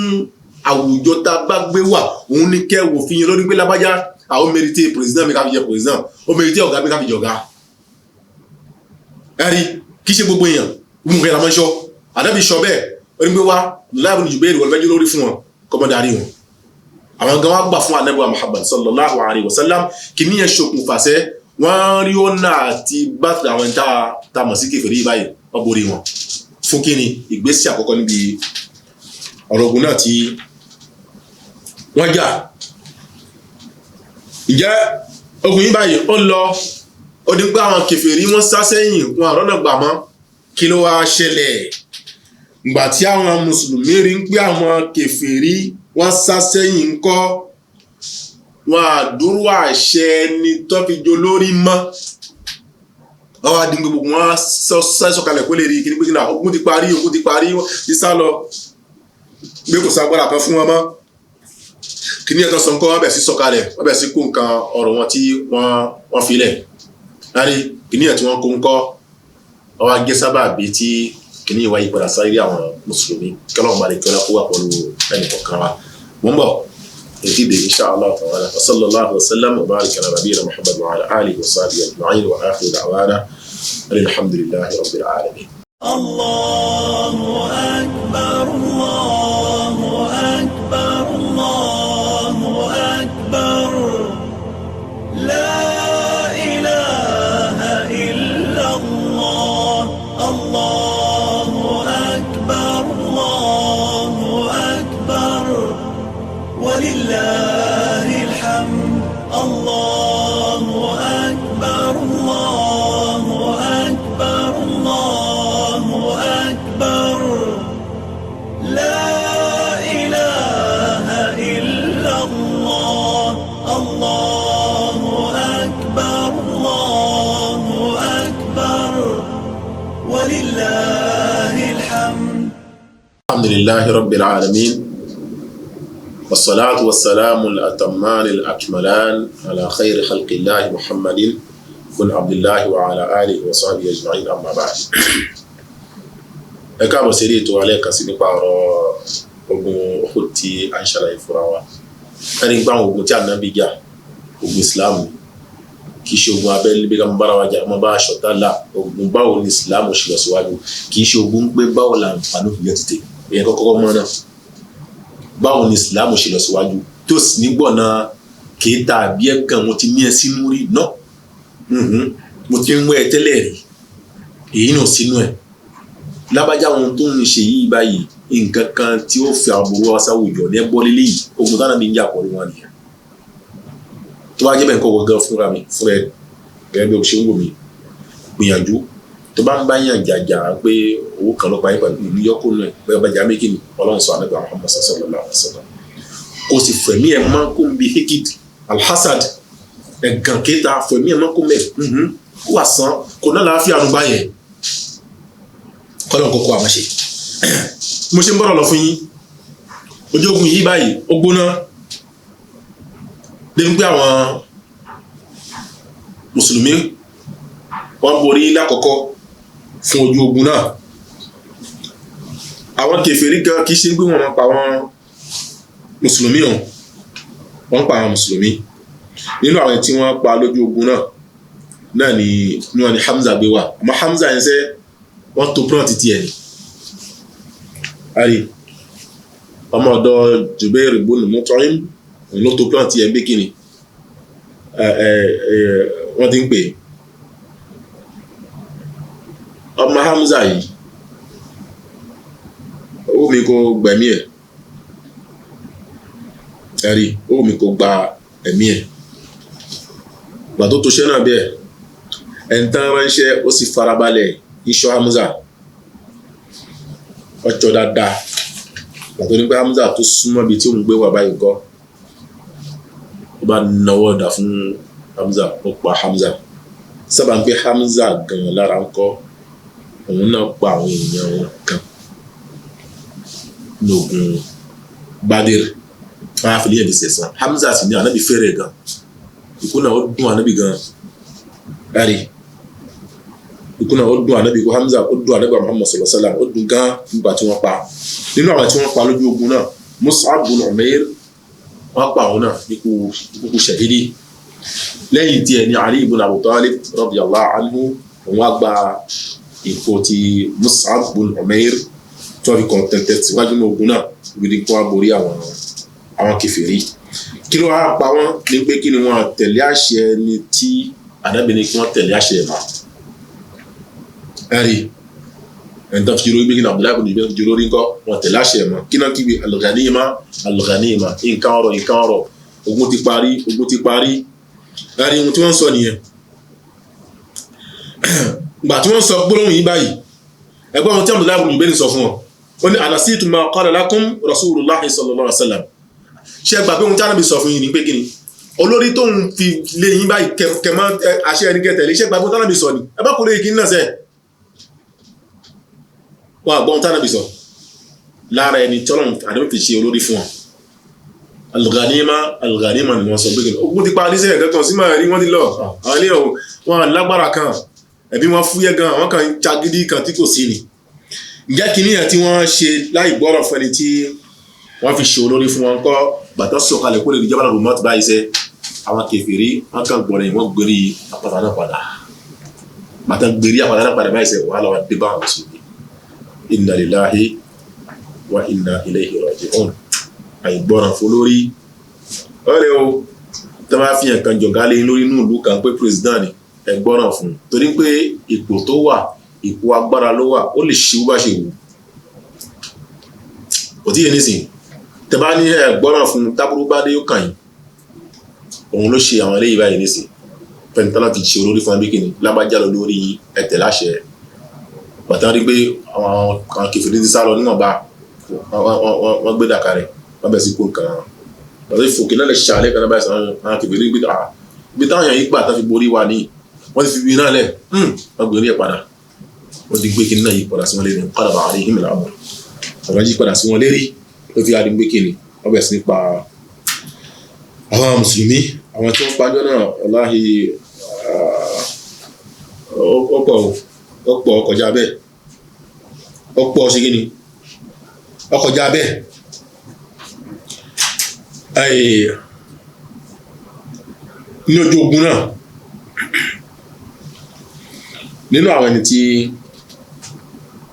àwùjọ tá a bá gbé wà òun ní kẹ́ wò fi yẹn lórí pé lábájá àwọn mérité président mi ká fi jẹ président ó mérité ọ̀gá mi ká fi jẹ ọ̀gá ẹ̀rí kì í ṣe gbogbo èèyàn gbogbo èèyàn la máa ń ṣọ́ àdábì ṣọ bẹ́ẹ̀ onígbé wa láàbùn Jubair wọlé fẹ́jú lórí fún wọn kọ́mọdarí wọn àwọn gan wa gbà fún Ànábì Muhammad sallallahu alayhi wa sallam kì ní yẹn ṣokùnfà sẹ́ wọ́n rí ọ̀nà àti bàtà àwọn tá a mọ̀ sí kèfèrí báyìí wọ́n borí wọn fún kí ni ìgbésí àkọ́kọ́ níbi ọ̀rọ̀ ogun náà tí wọ́n jà ǹjẹ́ ogun yìí báyìí ó lọ ó di pé àwọn kèfèrí wọ́n sá sẹ́yìn wọn àrọ́nà gbà mọ́ kí ló wá ṣẹlẹ̀ ìgbà tí àwọn mùsùlùmí rí ń pé àwọn kèfèrí wọ́n sá sẹ́yìn ńkọ́ wọn àdúró àṣẹ ni tó fi jo lórí mọ́ ọwọ́ adi gbogbo wọn sọ̀kalẹ̀ kó lè rí kíní pé kíní ogun ti parí ti sá lọ gbé kò sagbára kan fún wọn mọ́ kíní ẹ̀tọ́ sọ nǹkan wọ́n bẹ̀ sí sọ̀kalẹ̀ wọ́n bẹ̀ sí kó nǹkan ọ̀rọ̀ wọn tí wọ́n filẹ̀ lárí kíní ẹ̀ tí wọ́n kó ń kọ́ ọwọ́ agé sábà bíi tí kíní ìwà ìpadà sáré àwọn mùsùlùmí kẹ́lọ́ọ̀ balẹ̀ kí wọ́n kó wà pẹ̀lú ẹnì kọ̀ọ̀kan wa wọ́n bọ̀ نزيد إن شاء الله تعالى وصلى الله وسلم وبارك على نبينا محمد وعلى آله وصحبه أجمعين وآخر دعوانا الحمد لله رب العالمين. الله أكبر الله أكبر الله أكبر لا إله إلا الله الله أكبر الله أكبر ولله الحمد الله أكبر الله أكبر الله أكبر لا إله إلا الله الله أكبر الله أكبر ولله الحمد. الحمد لله رب العالمين والصلاة والسلام الأتمان الأكملان على خير خلق الله محمد بن عبد الله وعلى آله وصحبه أجمعين أما بعد. ẹ káàbọ̀ sí ètò alẹ́ kan sí nípa ọ̀rọ̀ ogun Uhud tí a ń ṣàlàyé fúnra wa ẹni gbá àwọn ogun tí Ànábì jà ogun Islam kì í ṣe ogun abẹ́lé bí ká mọ́ bára wa jà mọ́ bá aṣọ tálà ogun báwo ni Islam ṣe lọ síwájú kì í ṣe ogun pé báwo la àǹfààní òfin yẹn tètè ìyẹn kọ́kọ́ mọ́ náà báwo ni Islam ṣe lọ síwájú tó sì nígbọ̀nà kéta àbí ẹ̀kan mo ti ní ẹ sínú rí náà mo ti ń wẹ́ ẹ tẹ́lẹ̀ rí èyí náà sínú ẹ̀ lábájá ohun tó ń ṣe yìí báyìí nǹkan kan tí ó fi àbúrò wa sáwùjọ ní ẹgbọ́ lélẹ́ yìí ogun táwọn mi ń jà pọ̀lú wọn nìyẹn tó bá jẹ́ bẹ́ẹ̀ nǹkan gangan fúnra mi fúnra ẹ gẹ́gẹ́ bí o ṣe ń wò mí gbìyànjú tó bá ń bá yàn jàjà pé owó kan ló pa yín pẹ̀lú ìlú yọkó náà bẹ́ẹ̀ bá jà méjì ni Ọlọ́run sọ Ànábì Muhammad sallallahu alaihi wasallam kò sì fẹ̀mí ẹ̀ máa kó ń bi hekid alhassad ẹ̀gàn kéta fẹ̀mí ẹ̀ máa kó mẹ́ kó wà sán kò náà láàfin àrùn báyẹn kọ́lọ̀ kókó àwọn ṣe mo ṣe ń bọ̀rọ̀ lọ fún yín ojú ogun yìí báyìí ó gbóná débi pé àwọn mùsùlùmí wọ́n borí lákọ̀ọ́kọ́ fún ojú ogun náà àwọn kèfèrí gan kìí ṣe gbé wọn pa àwọn mùsùlùmí hàn wọ́n pa àwọn mùsùlùmí nínú àwọn tí wọ́n pa lójú ogun náà ni Hamza gbé wà àmọ́ Hamza yẹn sẹ́ wọ́n tó plot tiẹ̀ ni ari ọmọ ọ̀dọ̀ Jubair ibn Mut'im ló tó plot tiẹ̀ ń bí kíni wọ́n ti ń pè ọmọ Hamza yìí ó mi kò gbẹ̀mí ẹ̀ ẹ̀rí ó mi kò gba ẹ̀mí ẹ̀ gbà tó ṣẹ́ náà bẹ́ẹ̀ ẹ̀ntán ránṣẹ́ ó sì farabalẹ̀ iṣọ́ Hamza ọjọ́ dáadáa gbà tó ní pé Hamza tó súnmọ́ bí tí òun gbé wà báyìí kọ́ ó bá náwó ọ̀dà fún Hamza ó pa Hamza sábà ń pé Hamza gan lára ń kọ́ òun náà pa àwọn èèyàn wọn kan lógun Badr wọn á fi léyìn ìṣẹ̀sán Hamza sì ní ànábì fẹ́rẹ̀ gan ikú náà ó dùn ànábì gan ẹ̀rí ikú náà ó dùn ànábì kó Hamza ó dùn ànábì Muhammad sallallahu alaihi wasallam ó dùn gan nígbà tí wọ́n pa nínú àwọn tí wọ́n pa lójú ogun náà Mus'ab bin Umair wọ́n pa àwọn náà ikú ṣahidi lẹ́yìn tí ẹni Ali ibn Abi Talib radiyallahu anhu òun wá gba ipò ti Mus'ab bin Umair tó fi kàn tẹ̀tẹ̀ síwájú ní ogun náà ibi kó wá borí àwọn kèfèrí kí ló wá pa wọ́n ní pé kí ni wọ́n tẹ̀lé àṣẹ ni tí Ànábì ní kí wọ́n tẹ̀lé àṣẹ mà ẹ̀rí ẹ̀ńtà fi jùlọ gbé kí ní Abdullahi ibn Jubayr jùlọ rí nǹkan wọ́n tẹ̀lé àṣẹ mà kí náà kí bi al-ghanima nǹkan ọ̀rọ̀ ogun ti parí ẹ̀rí ohun tí wọ́n sọ nìyẹn gbà tí wọ́n sọ gbólóhùn yìí báyìí ẹgbẹ́ ohun tí Abdullahi ibn Jubayr sọ fún wọn ó ní anasitu ma qala lakum Rasulullahi sallallahu alaihi wasallam ṣe gbà pé ohun tí Ànábì sọ fún yín ní pé kí ni olórí tó ń fi lé yín báyìí kẹmọ́ àṣẹ ẹni kẹtẹ̀lé ṣe gbà pé ohun tí Ànábì sọ ni ẹ bá kò lè kí náà sẹ́ wọ́n àgbọ́ ohun tí Ànábì sọ lára ẹni tí Ọlọ́run Ànábì fi ṣe olórí fún wọn al-ghanima ni wọ́n sọ pé kí ni ogun ti pa ní sẹ́yìn kẹtọ̀ sí máa rí wọ́n ti lọ àwọn ilé wọn lágbára kan ẹ̀bí wọn fúyẹ́ gan àwọn kan jagídí kan tí kò sí ni ǹjẹ́ kí níyàn tí wọ́n ṣe láì gbọ́rọ̀ fẹ́ni tí wọ́n fi ṣe olórí fún wọn kọ́ bàtà sọ̀kalẹ̀ kó lè di jábàlá rùmọ́tì báyìí sẹ́ àwọn kèfèrí wọ́n kàn gbọ́rọ̀ yìí wọ́n gbérí àpáta náà padà bàtà gbérí àpáta náà padà báyìí sẹ́ wàhálà wà dé bá àwọn mùsùlùmí inna lillahi wa inna ilayhi raji'un àìgbọ́ràn fún lórí ọ̀rẹ́ o tó máa fi hàn kan jọ̀gálé lórí inú ìlú kan pé president ni ẹ̀gbọ́ràn fún torí pé ipò tó wà ipò agbára ló wà ó lè ṣe bá ṣe wù kò tí yé nísìn tẹ bá ní ẹ̀gbọ́ràn fún tábúrú bá dé yóò kàn yín òun ló ṣe àwọn eléyìí báyìí nísìn pẹ̀ntánà fi ṣe olórí fún abíkìnì lábájá lọ lórí ẹ̀tẹ̀ láṣẹ bàtà rí pé àwọn kèfèrí ti sá lọ níwọ̀nba wọ́n gbé dàkà rẹ̀ wọ́n bẹ̀ sí kó nǹkan bàtà ìfòkè náà lè ṣàlẹ̀ kan náà báyìí sàn àwọn kèfèrí gbé ibi táwọn èèyàn yìí gbà tán fi borí wa ní wọ́n ti fi ibi náà lẹ̀ wọ́n gbé orí ẹ̀ padà wọ́n ti gbé kíní náà yí padà sí wọn lérí padà bá àrí ìhìnmìlà àmọ́ àwọn yí padà sí wọn lérí ó fi àrí gbé kíní wọ́n bẹ̀ sí nípa àwọn mùsùlùmí àwọn tí wọ́n pàjọ́ náà ọláhì ọ̀pọ̀ ọkọjá bẹ́ẹ̀ ọ̀pọ̀ ṣe kíní ọkọjá bẹ́ẹ̀ ní ojú ogun náà nínú àwọn ẹni tí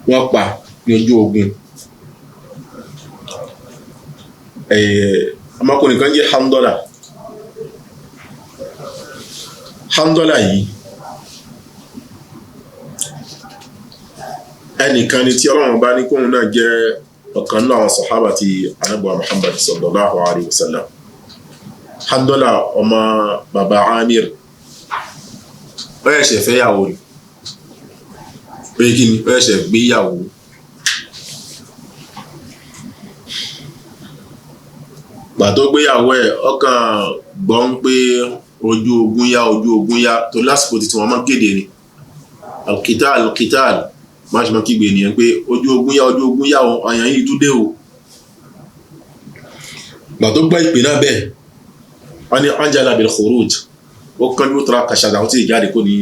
wọ́n pa ní ojú ogun ọmọkùnrin kan jẹ́ Handola yìí ẹnìkan ni tí Ọlọ́run bá ní kóhun náà jẹ́ ọ̀kan náà àwọn sàhábà ti Ànábì Muhammad sallallahu alaihi wasallam Handola ọmọ bàbá Amir ó ṣẹ̀ṣẹ̀ fẹ́yàwó ni pé kí ni ó ṣẹ̀ṣẹ̀ gbéyàwó gbà tó gbéyàwó ẹ̀ ọkàn gbọ́n pé ojú ogun yá tó lásìkò tí wọ́n máa kéde ni alkital máa ṣe máa kígbe ènìyàn pé ojú ogun yá ọ̀yàn yìí tún dé o gbà tó gbọ́ ìpè náà bẹ́ẹ̀ wọ́n ní anjala bil khuruj ó kán ní ó tọ́ra kàṣàdà ó ti jáde kó ní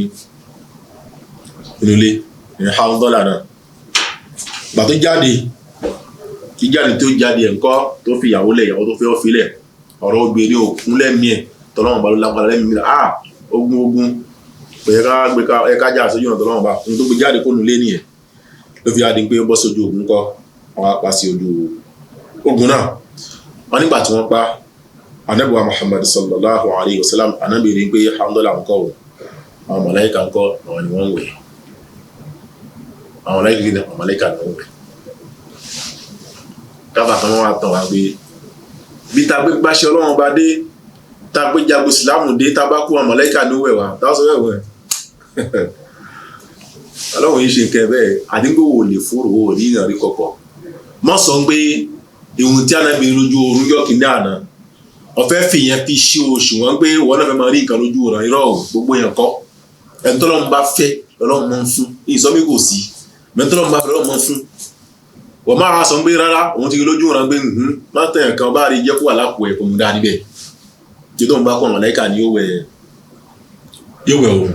inú ilé ní Handola náà gbà tó jáde tó jáde ẹ̀ńkọ́ tó fi ìyàwó lẹ̀ ìyàwó tó fẹ́ ó filẹ̀ ọ̀rọ̀ obìnrin òkun lẹ́mìí ẹ̀ tọ́lọ́run bá ló lágbára lẹ́mìí mi ogun kò yẹ ká já sójú ọ̀nà tọ́lọ́run bá ohun tó gbé jáde kó nulẹ̀ nìyẹn ló fi jáde pé ó bọ́ sójú ogun kọ́ wọ́n á pa sí ojú ogun náà wọ́n nígbà tí wọ́n pa Ànábì wa Muhammad sallallahu alayhi wa sallam Ànábì rí pé Hamdala ńkọ́ o àwọn màláíkà ńkọ́ àwọn ni wọ́n ń wẹ̀ àwọn màláíkà ni wọ́n ń wẹ̀ káfà kan wọ́n wá tàn wá pé bí ta gbé gbáṣẹ Ọlọ́run bá dé ta gbé jago Ìsìlámù dé ta bá kú àwọn màláíkà ní wẹ̀ wá táwọn sọ wẹ̀ Ọlọ́run yìí ṣe nǹkan bẹ́ẹ̀ àdínkù wò lè fúrò wò ní ìrìn àrí kọ̀kọ̀ mọ́ sọ pé ìhun tí Ànábì lójú oorun yọ̀kì ní àná ọ̀fẹ́ fìyẹn fi ṣe oṣù wọn pé wọ́n náà fẹ́ máa rí nǹkan lójú ọ̀ràn irọ́ gbogbo yẹn kọ́ ẹni tọ́lọ́run bá fẹ́ Ọlọ́run máa ń fún ìsọmí kò sí ẹni tọ́lọ́run bá fẹ́ Ọlọ́run máa ń fún wọ́n máa sọ pé rárá òun ti rí lójú ọ̀ràn pé má tẹ̀yàn kan bá rí jẹ́ kó wà lápò ẹ̀ kò mú dáa níbẹ̀ tí tó ń bá kọ́ màláíkà ni yóò wẹ̀ òun.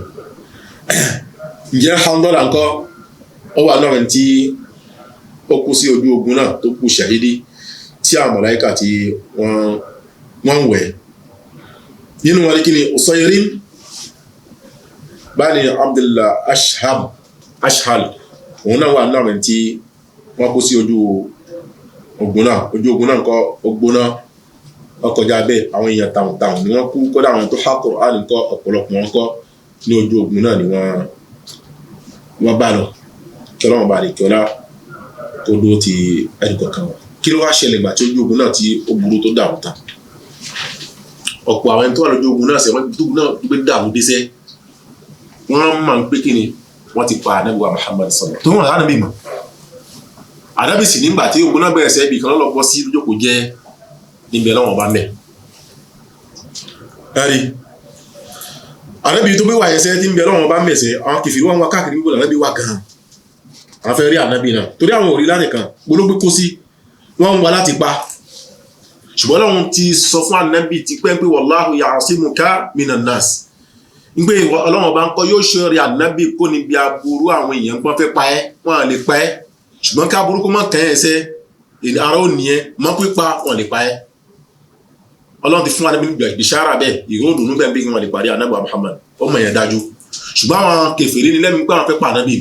ǹjẹ́ Hamdala ńkọ́ ó wà náà tí ó kú sí ojú ogun náà tó kú ṣàhídì tí àwọn màláíkà tí wọ́n ń wẹ̀ nínú wọn ní kí ni Usayrim bani Abdullah Ashhal òun náà wà náà tí wọ́n kú sí ojú ogun náà nǹkan ogbóná ọkọjá bẹ́ẹ̀ àwọn èèyàn tàùntàùn ni wọ́n kú kódà àwọn tó há Kùránì nǹkan ọ̀pọ̀lọpọ̀ wọn kọ́ ní ojú ogun náà ni wọ́n bá lọ kí Ọlọ́run bá lè kí ọlá tó dúró ti ẹnì kọ̀ọ̀kan wọn kí ló wá ṣẹlẹ̀ ìgbà tí ojú ogun náà tí ó burú tó dàrú ta ọ̀pọ̀ àwọn ẹni tó wà lójú ogun náà sẹ́wọ́n tó ogun náà gbé dàrú déṣẹ́ wọ́n máa ń pé kí ni wọ́n ti pa Ànábì wa Muhammad sọ̀rọ̀ tó wọ́n Ànábì mọ̀ Ànábì sì nígbà tí ogun náà bẹ̀rẹ̀ sẹ́ ibi kan lọ́lọ́ bọ́ sí lójókòó jẹ́ níbẹ̀ lọ́wọ́n bá mẹ́ ẹ̀rí Ànábì tó bí wà ẹsẹ́ tí ń bẹ lọ́wọ́n bá mẹ́sẹ̀ àwọn kìfìrí wọn wá káàkiri gbogbo Ànábì wà gan-an àwọn fẹ́ rí Ànábì náà torí àwọn òrí lánìkan gbólógbé kó sí wọ́n ń wá láti pa ṣùgbọ́n Ọlọ́run ti sọ fún Ànábì ti pẹ́ pé wallahu ya'simuka minan nas nígbé Ọlọ́run bá ń kọ́ yóò ṣe rí Ànábì kó níbi aburú àwọn èèyàn gbọ́n fẹ́ pa ẹ́ wọ́n lè pa ẹ́ ṣùgbọ́n ká burúkú mọ́ kẹ́ ẹsẹ́ ara ò ní ẹ mọ́ pípa wọ́n lè pa ẹ́ Ọlọ́run ti fún Ànábì bìṣára bẹ́ẹ̀ ìró òdùnú bẹ́ẹ̀ bí wọ́n lè parí Ànábì Muhammad ó mọ̀ yẹn dájú ṣùgbọ́n àwọn kèfèrí ní lẹ́mìí pé àwọn fẹ́ pa Ànábì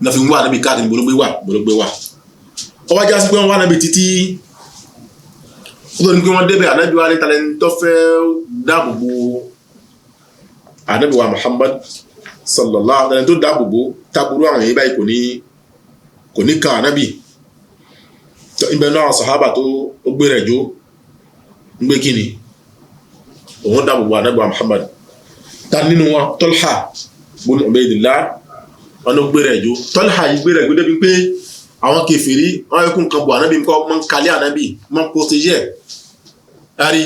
náà fi ń wá Ànábì káàkiri gbólógbé wà ó wá já sí pé wọ́n wá Ànábì títí ó tó ní pé wọ́n débẹ̀ Ànábì wa ní talẹ́ni tó fẹ́ dáàbòbò Ànábì wa Muhammad sallallahu alaihi tó dáàbòbò tábùrú àwọn èyí báyìí kò ní kan Ànábì ibẹ̀ náà sàhábà tó gbé rẹ̀ jó ń gbé kíni òun dáàbòbò Ànábì wa Muhammad ta nínú wọn Talha bun Ubaydillah wọn ló gbé rẹ̀ jó Talha yìí gbé rẹ̀ jó débi pé àwọn kèfèrí wọn yẹ kó nǹkan bọ̀ Ànábì nǹkan mọ́ ń kalẹ̀ Ànábì mọ́ ń protégé ẹ̀rí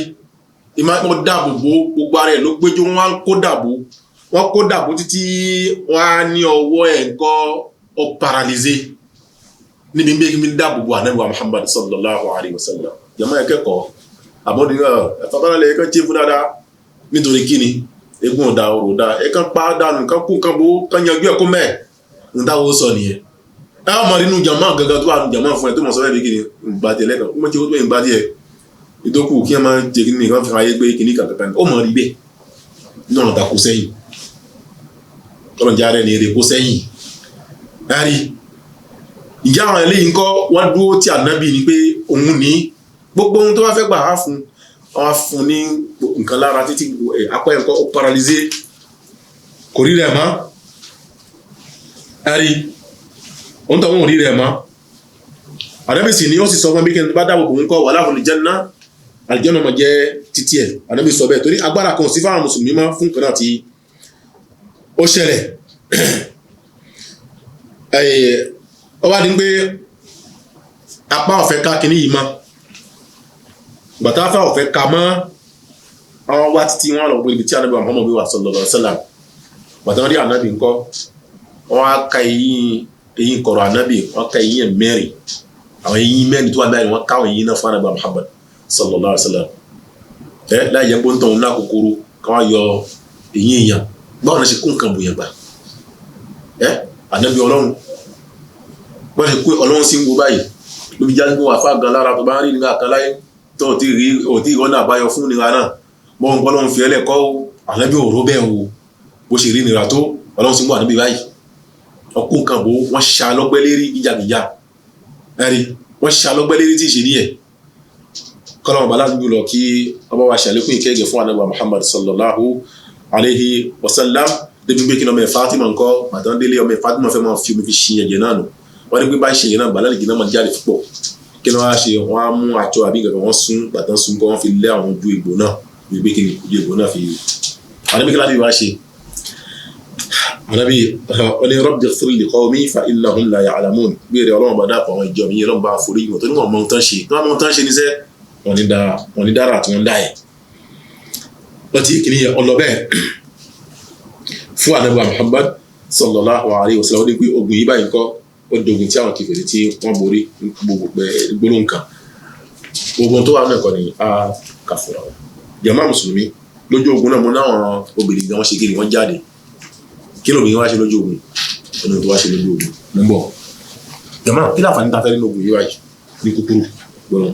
ìmọ̀ dáàbòbò gbogbo ara ẹ̀ ló gbéjó wọn kó dàbò títí wọn á ní ọwọ́ ẹ̀ nǹkan ó paralyzé níbi bí kí n dáàbòbò Ànábì wa Muhammad sallallahu alayhi wa sallam jama ẹ̀kẹ́kọ̀ọ́ àbọ̀dínlẹ̀ ẹ̀fọ́kànlẹ̀ ẹ̀kan tí fún dáadáa nítorí kíni egun ọ̀dà ọ̀rọ̀ ọ̀dà ẹ̀kan pa dànù kan kú kan bó kan yanjú ẹ̀kọ́ mẹ́ẹ̀ ń dáwọ́ sọ nìyẹn ẹ ọmọ nínú jama gangan tó wà nínú jama fún ẹ tó mọ̀ sọ́wọ́ ẹ̀bí kíni ìgbà tiẹ̀ lẹ́kàn ó mọ̀ tí ó tó ìgbà tiẹ̀ ìdókù kí ẹ máa jẹ kíni kan fi ayé gbé kíní kankan ó mọ̀ rí bẹ́ẹ̀ náà ta kó sẹ́yìn ọlọ́njà rẹ̀ ní èrè kó sẹ́yìn láàrí ìjà àwọn eléyìí ńkọ́ wọ́n dúró tí Ànábì ní pé òun ní gbogbo ohun tó bá fẹ́ gbà á fún ní nǹkan lára títí apá ẹ̀kọ́ ó paralyzé kò rí rẹ̀ mọ́ láàrí òun tó wọ́n rí rẹ̀ mọ́ Ànábì sì ni ó sì sọ fún bí kí n bá dáàbò òun kọ́ wà láhùn àlìjánnà àlìjánnà mọ̀ jẹ́ títí ẹ̀ Ànábì sọ bẹ́ẹ̀ torí agbára kan sí fáwọn mùsùlùmí mọ́ fún nǹkan náà tí ó ṣẹlẹ̀ ó wá ní pé apá ọ̀fẹ́ ká kìíní yìí mọ́ gbàtà ọ̀fẹ́ ká mọ́ àwọn wá títí wọn lọ pé ibi tí Ànábì Muhammad wà sallallahu alaihi wasallam gbàtà wọn rí Ànábì ńkọ́ wọn á ka eyín kọ̀rọ̀ Ànábì wọn ká eyín mẹ́rin àwọn eyín mẹ́rin tó wà mẹ́rin wọn káwọn eyín náà fún Ànábì Muhammad sallallahu alaihi wasallam láì yẹ kó ń tọ̀ ńlá kòkòrò káwọn yọ eyín èèyàn báwọn náà ṣe kó nǹkan bòyàn gbà Ànábì Ọlọ́run wọ́n ṣe kó Ọlọ́run sí ń wo báyìí ló fi jáde wà fáà gan lára tó bá ń rí nígbà kan láyé tó ti rí òtí ìrọ́nà àbáyọ fún nira náà bọ́ ń gbọ́lọ́run fi ẹlẹ́kọ́ ànábì òró bẹ́ẹ̀ o bó ṣe rí nira tó ọlọ́run sì mú ànábì báyìí ọkùn kan bó wọ́n ṣá lọ́gbẹ́ lérí gíjàgíjà ẹ̀rí wọ́n ṣá lọ́gbẹ́ lérí tí ì ṣe ní ẹ̀ kọ́lọ́mù bàlá dúdú lọ kí ọba wa ṣàlékún ìkẹ́gẹ́ fún ànábì Muhammad sallallahu alayhi wa sallam débi pé kí ni ọmọ ẹ̀ Fatima ńkọ́ màtán délé ọmọ ẹ̀ Fatima fẹ́ máa fi omi fi ṣí ẹ̀jẹ̀ náà nù wọ́n ní pé bá ṣe yẹn náà bàlá lè jìnnà máa jáde púpọ̀ kí ni wọ́n á ṣe wọ́n á mú àjọ àbí gàgà wọ́n sún gbàtàn sún kọ́ wọ́n fi lé àwọn ojú ìgbò náà bí kí ni ojú ìgbò náà fi ànábì kí láti wá ṣe ànábì ọ̀nà rabbi ighfir li qawmi fa innahum la ya'lamun gbére ọlọ́run bá dàpọ̀ àwọn ìjọ mi yẹn lọ́n bá forí yìí tó ní wọ́n mọ ohun tán ṣe tó wọ́n mọ ohun tán ṣe níṣẹ́ wọ́n ní dára tí wọ́n dá ẹ̀ wọ́n ti kìíní ọlọ́bẹ̀ fún ànábì Muhammad sallallahu alayhi wa sallam ó ní pé ogun yìí báyìí kọ́ ó dogun tí àwọn kèfèrí tí wọ́n borí gbólóhùn kan ogun tó wà náà kọ́ ni a kà fúnra wọn jàmá mùsùlùmí lójú ogun náà mo náwọn obìnrin gan wọn ṣe kí ni wọ́n jáde kí lóbi wá ṣe lójú ogun ọ̀nà tó wá ṣe lójú ogun mo ń bọ̀ jàmá kí láǹfààní ta fẹ́ nínú ogun yìí báyìí ní kúkúrú gbọ́nà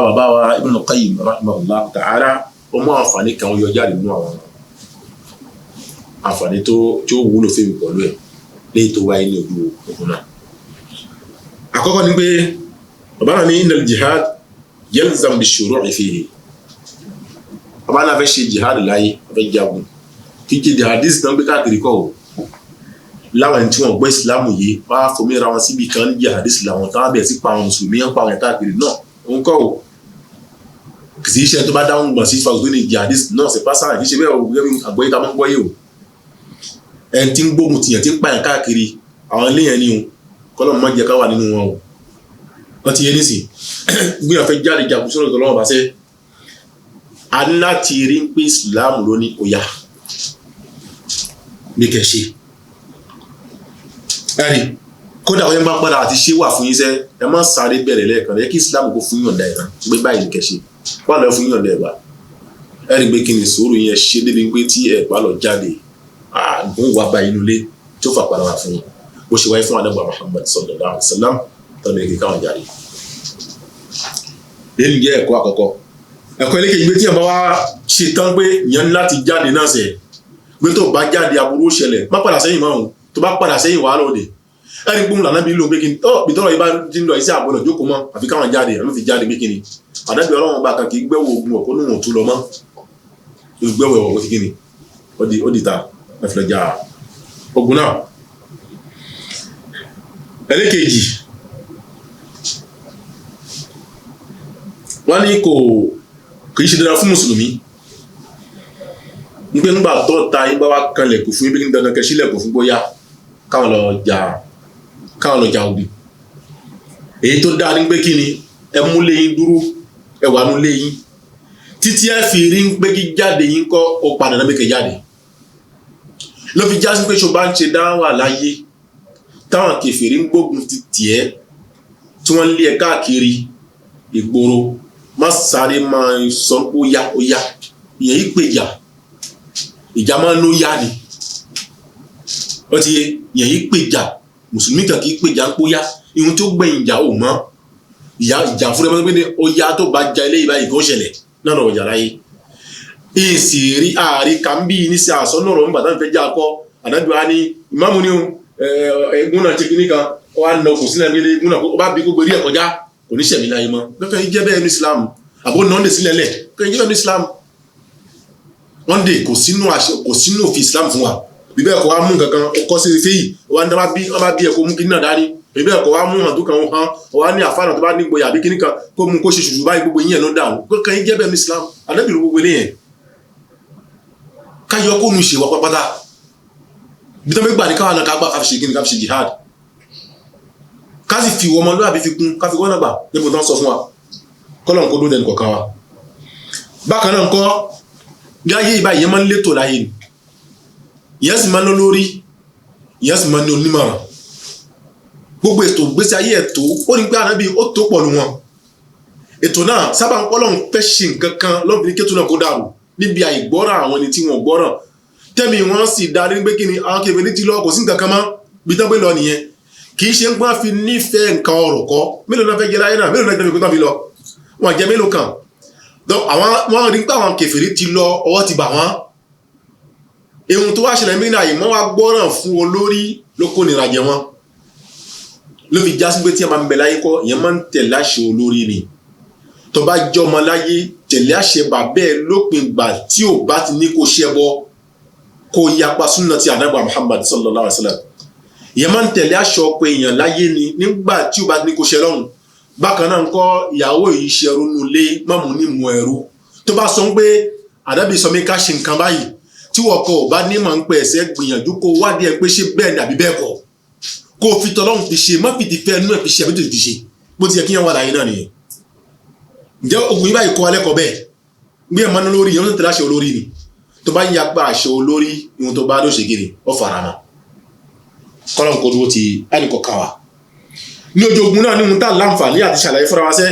bàbá wa Ibn Qayyim rahimahullah ta'ala ó mú àǹfààní kan yọ jáde nínú àwọn àǹfààní tó wúlò fèmí pẹ̀lú ẹ̀ léyìí tó wáyé ní ojú ogun náà àkọ́kọ́ ni pé bàbá náà ní innal jihad yalzam bishuru'i fihi bàbá náà fẹ́ ṣe jihad láyé fẹ́ jagun kí jihadist náà gbé káàkiri kọ́ ò láwọn ẹni tí wọ́n gbọ́ ìsìlámù yìí wá fomi ra wọn síbi kan ní jihadist làwọn táwọn bẹ̀rẹ̀ sí pa àwọn mùsùlùmí ń pa àwọn káàkiri náà òun kọ́ ò kì í ṣe tó bá dáhùn gbọ̀n sí fàgbé ní jihadist náà ṣe pásá kì í ṣe bẹ́ẹ̀ àgbọ̀yé ta mọ́ gbọ́ yìí o ẹni tí ń gbógun tìyàn tí ń pààyàn káàkiri àwọn iléyàn ni o kọ́lọ̀ mọ́ jẹ́ ká wà nínú wọn o wọ́n ti yé nísì gbìyànjú fẹ́ jáde jagun sọ́nà tó lọ́wọ́ bá ṣe a ní láti rí ń pé Islam ló ní òyà ní kẹ̀ṣe ẹ̀rí kódà wọ́n bá padà àti ṣé wà fún yín sẹ́ ẹ má sáré bẹ̀rẹ̀ lẹ́ẹ̀kan ẹ kí Islam kó fún yọ̀ǹda ẹ̀ gbé báyìí ní kẹ̀ṣe wà lọ́ fún yọ̀ǹda ẹ̀ bá ẹ̀rí pé kí ni sùúrù yẹn ṣe débi pé tí ẹ̀ bá lọ jáde àgùn wà bá inú ilé tó fà padà wà fún yín bó ṣe wáyé fún ànábì Muhammad sallallahu alaihi wasallam tọ́lá èké káwọn jáde. èyí jẹ́ ẹ̀kọ́ àkọ́kọ́ ẹ̀kọ́ ẹlẹ́kẹ̀ẹ́ ìgbé tí ẹ̀ bá wá ṣe tán pé ìyẹn láti jáde náà sẹ̀ pé tó bá jáde aburú ṣẹlẹ̀ má padà sẹ́yìn máa hùn tó bá padà sẹ́yìn wàá lóde ẹni gbóhùn lànà bí lóun pé kí ni bí tọ́lọ̀ yìí bá ti ń lọ iṣẹ́ àbọ̀nà jókòó mọ́ àfi káwọn jáde àmì fi jáde pé kí ni ànábì Ọlọ́run bá kan kì í gbẹ́wò ogun ọ̀kọ́ níwọ̀n tó lọ mọ́ gbẹ́wò ọ̀kọ́ ti kí ni ó di ta ẹ̀fẹ̀lẹ̀jà ogun náà ẹlẹ́kẹ̀ẹ́jì wọ́n ní kìí ṣe dandan fún mùsùlùmí nígbẹ́ ńgbà tó ta ìgbà wá kanlẹ̀ kò fún ibi ní dandan kẹsílẹ̀ kò fún bóyá káwọn lọ jà ogun èyí tó dáa ní pé kí ni ẹ mú léyìn dúró ẹ wà nú léyìn títí ẹ fi rí ń pé kí jáde yín kọ́ ó padà náà mẹ́kẹ̀ jáde ló fi jásí pé ṣọba ń ṣe dáwà láyé táwọn kèfèrí ń gbógun ti tiẹ̀ tí wọ́n lé ẹ káàkiri ìgboro má sáré máa sọ pé ó yá ìyẹn yìí pé ìjà máa ń ló yá ni ó ti yẹ ìyẹn yìí pé mùsùlùmí kan kì í pé ìjà ń pó yá ihun tó gbẹ̀yìn ìjà ò mọ́ ìjà fúnra mọ́ pé ó yá tó bá ja eléyìí báyìí kó ṣẹlẹ̀ náà lọ́wọ́ jà láyé èsì rí ààrí kan bí ní sí àsọ́nà ọ̀rọ̀ nígbà táwọn fẹ́ jà kọ́ àdájọ́ á ní ìmáàmù ní ẹ̀gún náà ti kíní kan ó wá nà kò sílẹ̀ nílé ẹ̀gún náà ó bá bí gbogbo eré ẹ̀ kọjá kò ní sẹ̀mí láyé mọ́ lọ́kàn yìí jẹ́ bẹ́ẹ̀ ní Islam àbó náà lè sílẹ̀ lẹ̀ kàn yìí jẹ́ bẹ́ẹ̀ ní Islam wọ́n dé kò sínú òfin Islam fún wa bí bẹ́ẹ̀ kọ́ wá mú kankan ó kọ́ sí ife yìí ó wá ní wọ́n bá bí ẹ̀kọ́ mú kíní náà dání bí bẹ́ẹ̀ kọ́ wá mú hàn tó kàn ó hàn ó wá ní àfáànà tó bá ní gboyà bí kíní kan kó mú kó ṣe ṣùṣù báyìí gbogbo yín ẹ̀ ló dáhùn kàn yìí jẹ́ bẹ́ẹ̀ ní Islam àdébìrì gbogbo eléyẹn káyọ kó nu ṣe wà pápátá bí tó ń gbà ní káwọn náà ká gbà ká fi ṣe kíni ká fi ṣe jihad ká sì fi ọmọ lóàbí fi kún ká fi wọ́n náà gbà níbo tó ń sọ fún wa kọ́lọ̀ kó dún dẹnu kọ̀ọ̀kan wa bákan náà ńkọ́ bí ayé ìbá ìyẹn máa ń létò láyé ni ìyẹn sì máa ń lórí ìyẹn sì máa ń ní onímọ̀ràn gbogbo ètò gbèsè ayé ẹ̀tọ́ ó ní pé ànábì ó tó pọ̀ lù wọn ètò náà sábà ń pọ́lọ́hún fẹ́ ṣe nǹkan kan lọ́bìnrin kétù náà kó dàrú níbi àìgbọ́ràn àwọn ẹni tí wọ́n gbọ́ràn tẹ́mi wọ́n sì darí pé kí ni àwọn kèfèrí ti lọ kò sí nǹkan kan mọ́ bí tán pé lọ nìyẹn kì í ṣe ń gbọ́n fi nífẹ̀ẹ́ nǹkan ọ̀rọ̀ kọ́ mélòó náà fẹ́ jẹ láyé náà mélòó náà jẹ́ nǹkan tó fi lọ wọ́n jẹ́ mélòó kan wọ́n rí pé àwọn kèfèrí ti lọ ọwọ́ ti bà wọ́n ehun tó wá ṣẹlẹ̀ mí náà yìí wọ́n wá gbọ́ràn fún olórí ló kó nira jẹ wọ́n ló fi já sí pé tí a máa ń bẹ láyé kọ́ ìyẹn máa ń tẹ̀lé àṣẹ olórí ni tó bá jẹ́ ọmọ láyé tẹ̀lé àṣẹ bàbá ẹ̀ lópin ìgbà tí ò bá ti ní kó ṣẹbọ kó yapa súnà ti ànábì Muhammad sallallahu alaihi wasallam ìyẹn máa ń tẹ̀lé àṣẹ ọkọ èèyàn láyé ni nígbà tí ò bá ti ní kó ṣẹ lọ́run bákan náà ńkọ́ ìyàwó yìí ṣẹrú nulẹ̀ mọ́mú ní mú ẹrú tó bá sọ pé ànábì sọ mi ká ṣe nǹkan báyìí tí wọ́n kọ́ ò bá ní mọ̀ ń pẹ́ ẹ̀sẹ̀ gbìyànjú kó wádìí ẹ pé ṣé bẹ́ẹ̀ ni àbí bẹ́ẹ̀ kọ́ kó o fi tọ́lọ́run fi ṣe má fi ti fẹ́ inú ẹ̀ fi ṣe àbí tó fi ṣe bó ti yẹ kí yẹn wà láyé náà nìyẹn ǹjẹ́ ogun yìí báyìí kọ́ alẹ́ kọ́ bẹ́ẹ̀ gbé ẹ̀ mọ́nú lórí yẹn ó tẹ̀lé àṣẹ olórí ni tó bá ń yapa àṣẹ olórí ìhun tó bá ló ṣe gidi ó fara mọ́ kọ́lọ́n kó dúró ti ẹnì kọ̀ọ̀kan wa ní ojú ogun náà ní ohun tá a láǹfààní àti ṣàlàyé fúnra wa sẹ́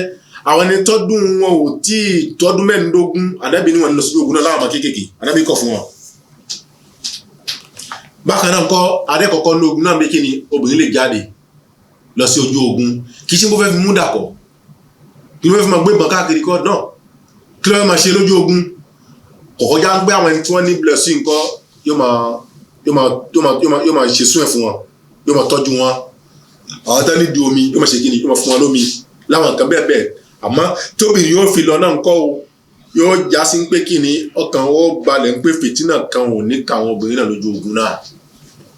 àwọn ẹni tọ́dún wọn ò tí ì tọ́dún mẹ́rìndínlógún ànábì ní wọn lọ sí ogun náà láwọn ọmọ kéékèèké ànábì kọ̀ fún wọn bákan náà kọ́ adẹ́kọ̀ọ́kọ́ ní ogun náà bí kíni obìnrin lè jáde lọ sí ojú ogun kì í ṣe bó fẹ́ fi mú dàkọ̀ kí ló fẹ́ fi máa gbé ìbọn káàkiri kọ́ náà kí ló fẹ́ máa ṣe lójú ogun kọ̀kọ́ já ń gbé àwọn ẹni tí wọ́n ní blessing kọ́ yóò máa ṣe sún ẹ̀ fún wọn yóò máa tọ́jú wọn àwọn tán nídìí omi yóò máa ṣe kíni yóò máa fún wọn lómi láwọn nǹkan bẹ́ẹ̀ bẹ́ẹ̀ àmọ́ tóbìnrin yóò fi lọ náà ńkọ́ o yóò já sí pé kíni ọkàn ó balẹ̀ ń pé fìtínà kan ò ní ka àwọn obìnrin náà lójú ogun náà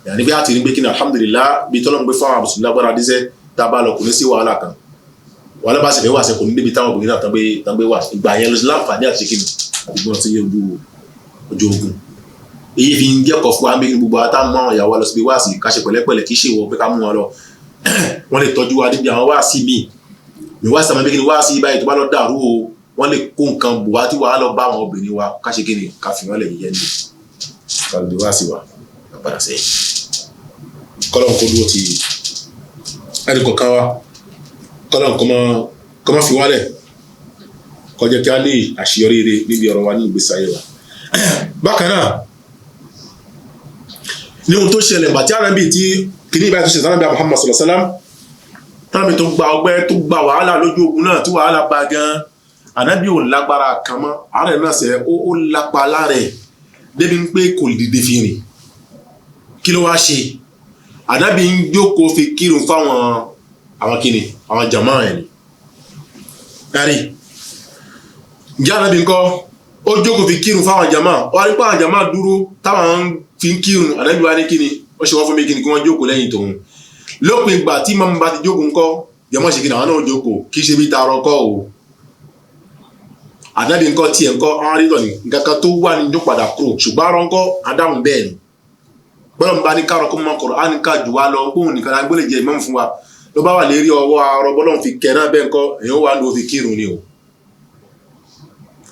yàrá níbi àti ní pé kíni alhamdulillah bí tọ́lọ́mù pé fáwọn àbùsùn lágbára díṣẹ́ tá a bá lọ kò ní sí wàhálà kan wàhálà bá sì fẹ́ wà sẹ́ kò ní débi táwọn obìnrin náà tán gbé wà ìgbà yẹn lọ sí láǹfààní àti kíni àti gbọ́n sí ojú ogun èyí fi ń jẹ́kọ̀ọ́ fún wa bí gbogbo àtàwọn àwọn ìyàwó lọ síbi wáàsí ká ṣe pẹ̀lẹ́pẹ̀lẹ́ kì í ṣe ìwọ pé ká mú wọn lọ wọ́n lè tọ́jú wa níbi àwọn wáàsí míì ní wáàsí àmọ́ bí kíni wáàsí báyìí tó bá lọ dàrú o wọ́n lè kó nǹkan bò wá tí wàá lọ bá àwọn obìnrin wa ká ṣe kíni ká fi wọ́n lè yẹ ní kálíbi wáàsí wa ká padà sẹ́yìn kọ́lọ́n kó dúró ti ẹnì kọ̀ọ̀kan wa kọ́lọ́n kọ́ má fi wálẹ̀ kọjá kí á ní àṣeyọrí rere níbi ọ̀rọ̀ wa ní ìgbésí ayé wa bákan náà ní ohun tó ṣẹlẹ̀ gbà tí Ànábì tí kìíní ìbáyìí tó ṣe sànábì Muhammad sallallahu alaihi wasallam Ànábì tó gba ọgbẹ́ tó gba wàhálà lójú ogun náà tí wàhálà bá gan Ànábì ò lágbára kan mọ́ àárẹ̀ náà sẹ́ ó lápá lára ẹ̀ débi pé kò dìde fi rìn kí ló wá ṣe Ànábì ń jókòó fi kírun fáwọn àwọn kíni àwọn jàmáà ẹ̀ ni ẹ̀rí ǹjẹ́ Ànábì ńkọ́ ó jókòó fi kírun fáwọn jàmáà ó wá rí pé àwọn jàmáà dúró táwọn fi ń kírun Ànábì wá ní kíni ó ṣe wọ́n fún mi kíni kí wọ́n jókòó lẹ́yìn tòun lópin ìgbà tí mọ́mú bá ti jókòó ńkọ́ jàmáà ṣe kíni àwọn náà jókòó kì í ṣe bí taarọ kọ́ o Ànábì ńkọ́ tiẹ̀ ńkọ́ àwọn rí lọ́ni nǹkan kan tó wà ní ìjọ padà kúrò ṣùgbọ́n àrọ́ ńkọ́ adáhùn bẹ́ẹ̀ ni bọ́lá ń bá ní kárọ̀ kó mọ́ kọ̀rọ̀ á ní ká jù wá lọ gbóhùn nìkan lágbélé jẹ ìmáàmù fún wa ló bá wà lérí ọwọ́ arọ bọ́lá fi kẹ náà bẹ́ẹ̀ ńkọ́ èèyàn wà ló fi kírun ni o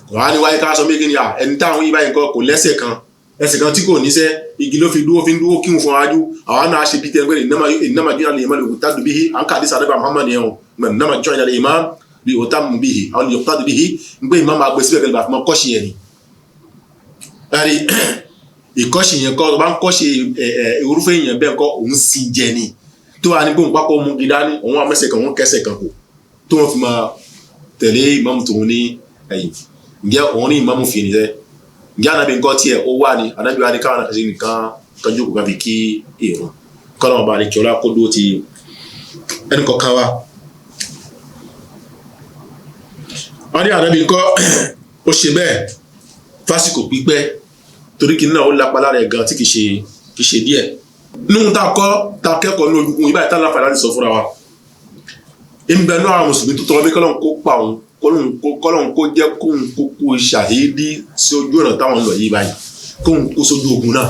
kò wá ní wáyé ká sọ méjì ni ẹni táwọn yìí báyìí ńkọ́ kò lẹ́sẹ̀ kan tí kò níṣẹ́ igi ló fi dúró kírun fún wájú àwọn náà ṣe bí tẹ́ pé ìnáma jọ́ ìlànà ìmọ̀ lòkùtà dùbíhì à ń kà àdìsá àdìbà Muhammad yẹn o ìnáma jọ́ ìlànà ìmọ̀ bí òtá mú bíhì àwọn lòkùtà dùbíhì ń gbé ìmọ̀ máa gbé síbẹ̀ kẹlẹ́ bá fún kọ́ṣì yẹn ni ìkọ́ṣe yẹn kọ́ bá ń kọ́ṣe irúfẹ́ èèyàn bẹ́ẹ̀ kọ́ òun sì jẹ ni tó wà ní gbóhùn pápọ̀ mú gidá ní òun amẹ́sẹ̀ kan òun kẹsẹ̀ kan kò tó wọn fi máa tẹ̀lé ìmáàmù tòun ní ẹ̀yìn ǹjẹ́ òun ní ìmáàmù fi nìyẹn ǹjẹ́ Ànábì nǹkan tiẹ̀ ó wà ní Ànábì wa ní káwọn àkàṣe nìkan tọ́jú kò ká fi kí èrò kọ́lọ́ ọba àlejò ọlá kó dúró ti ẹnì kọ̀ọ̀kan wa. wọ́n ní Ànábì nǹkan ó ṣe bẹ́ẹ̀ fásìkò pípẹ́ torí kí náà ó lápá lára ẹ̀ gan tí kì í ṣe díẹ̀ nínú tá a kẹ́kọ̀ọ́ ní ojúkun ìbáyìí tá a láǹfààní láti sọ fúnra wa ìbẹ̀ náà àwọn mùsùlùmí tó tọrọ bí kọ́lọ́n kó pa òun kọ́lọ́n kó jẹ́ kóun kó kú ṣàhídí sí ojú ọ̀nà táwọn ń lọ yìí báyìí kóun kó sójú ogun náà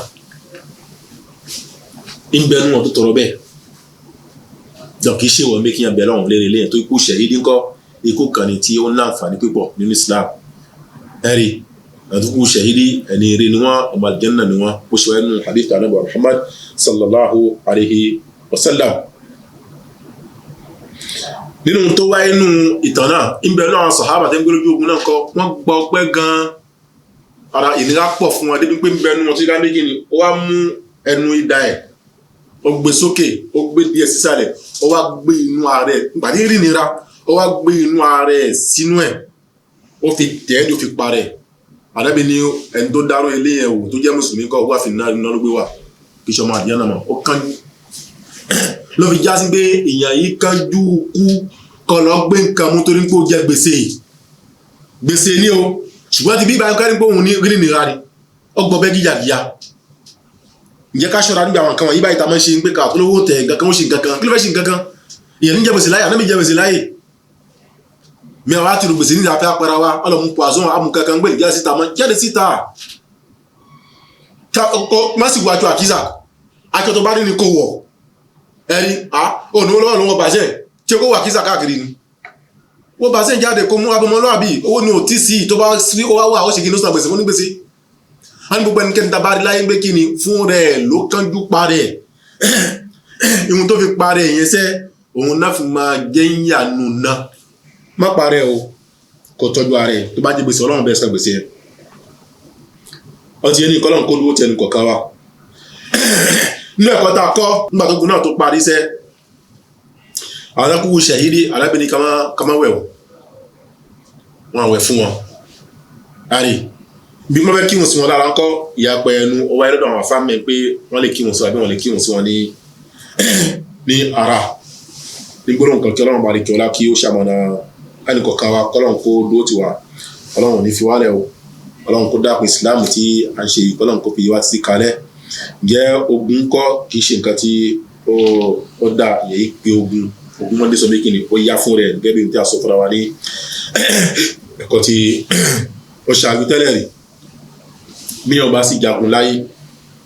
ìbẹ̀ náà tó tọrọ bẹ́ẹ̀ dọ̀ kì í ṣe wọ́n bí kí yàn bẹ̀ lọ́wọ́n lérè lẹ́yìn tó ikú ṣàhídí ńkọ́ ikú kan ní tí ó ń láǹfààní pípọ̀ nínú Islam ẹ̀rí àdúgbò ṣahidi ẹni eré ni wọn ọmọ aljanna ni wọn bó ṣe wáyé nínú hadith Ànábì Muhammad sallallahu alayhi wa sallam nínú tó wáyé nínú ìtàn náà ìbẹ̀ náà sàhábà tẹ́ ń gbé lójú ogun náà kọ́ wọ́n gbọ́ ọpẹ́ gan-an ara ìnira pọ̀ fún wọn débi pé ń bẹ ẹnu wọn tó dá méjì ni ó wá mú ẹnu idà ẹ̀ ó gbé sókè ó gbé díẹ̀ sísàlẹ̀ ó wá gbé inú ààrẹ ìpàdé rí nira ó wá gbé inú ara ẹ̀ sínú ẹ̀ ó fi tẹ̀ ló fi parẹ́ Ànábì ní ẹni tó dárò ilé yẹn wò tó jẹ́ mùsùlùmí kọ́ wá fi iná ló gbé wà kí sọmọ àdìyàn náà mọ̀ ó kánjú ló fi já sí pé èèyàn yìí kánjú kú kọ́ lọ gbé nǹkan mú torí pé ó jẹ gbèsè ní o ṣùgbọ́n ti bí ìbáyọ̀ kárí pé òun ní rí nìra ni ó gbọ́ bẹ́ gíjàgíyà ǹjẹ́ ká ṣọ́ra níbi àwọn nǹkan wọ̀nyí báyìí tá a máa ń ṣe ń pé ká tó lówó tẹ̀ nǹkan kan ó ṣe nǹkan kan kí ló fẹ́ ṣe nǹkan kan èèyàn ní jẹ gbèsè láyè Ànábì jẹ gbèsè láyè mi àwọn àti gbèsè ní ìlàfẹ́ apẹ̀rẹ̀ wa ọlọ́mú poison amú kankan gbé ìjà síta mọ́ jáde síta má sì wájú àkísà aṣọ tó bá rí ni kò wọ̀ ẹ̀rí òní olówó ló wọ́n bàṣẹ́ tí ó wà àkísà káàkiri ni wọ́n bàṣẹ́ jáde kó mú abọmọlúwàbí owó ni ò tí sí tó bá sí ó wá wà ó ṣe kí ní ó sàn gbèsè fún ní gbèsè wọ́n ní gbogbo ẹnikẹ́ni tá a bá rí láyé pé kí ni fún rẹ̀ ló kánjú parẹ́ ìhun tó fi parẹ́ yẹn sẹ́ òun náà fi máa jẹ́ ìyànú náà má parẹ́ o kò tọ́jú ara ẹ̀ tó bá jẹ́ gbèsè Ọlọ́run bẹ́ẹ̀ sọ gbèsè ẹ̀ ọtí yẹn ní kọ́lọ́n kó dúró tẹnu kọ̀ọ̀kan wa nínú ẹ̀kọ́ tá a kọ́ nígbà tó kù náà tó parí sẹ́ àwọn akúwò ṣàhídì alábìnrin ká má wẹ̀ wọn àwẹ̀ fún wọn àrí bí wọ́n fẹ́ kírun sí wọn lára ńkọ́ ìyapẹ̀ ẹnu ọwọ́ ẹlẹ́dọ̀ àwọn afáàmì pé wọ́n lè kírun sí wọn àbí wọ́n lè kírun sí wọn ní ara ní gbọ́dọ̀ nǹkan kí Ọlọ́run bá lè kí ọlá kí ó ṣàmọ̀nà ẹnìkọ̀ọ̀kan wa kọ́lọ́run kó dúró tiwa Ọlọ́run ní fi wálẹ̀ o Ọlọ́run kó dápin ìsìláàmù tí a ń ṣe yìí Ọlọ́run kó fi wá sí kalẹ̀ jẹ́ ogun kọ́ kì í ṣe nǹkan tí ó dà yẹ̀yí pé ogun wọn dé sọ bí kìíní ó yá fún rẹ̀ gẹ́gẹ́ bí n tí a sọ fúnra wa ní ẹ̀kọ́ tí ó ṣáájú tẹ́lẹ̀ rí bí ọba sì jagun láyé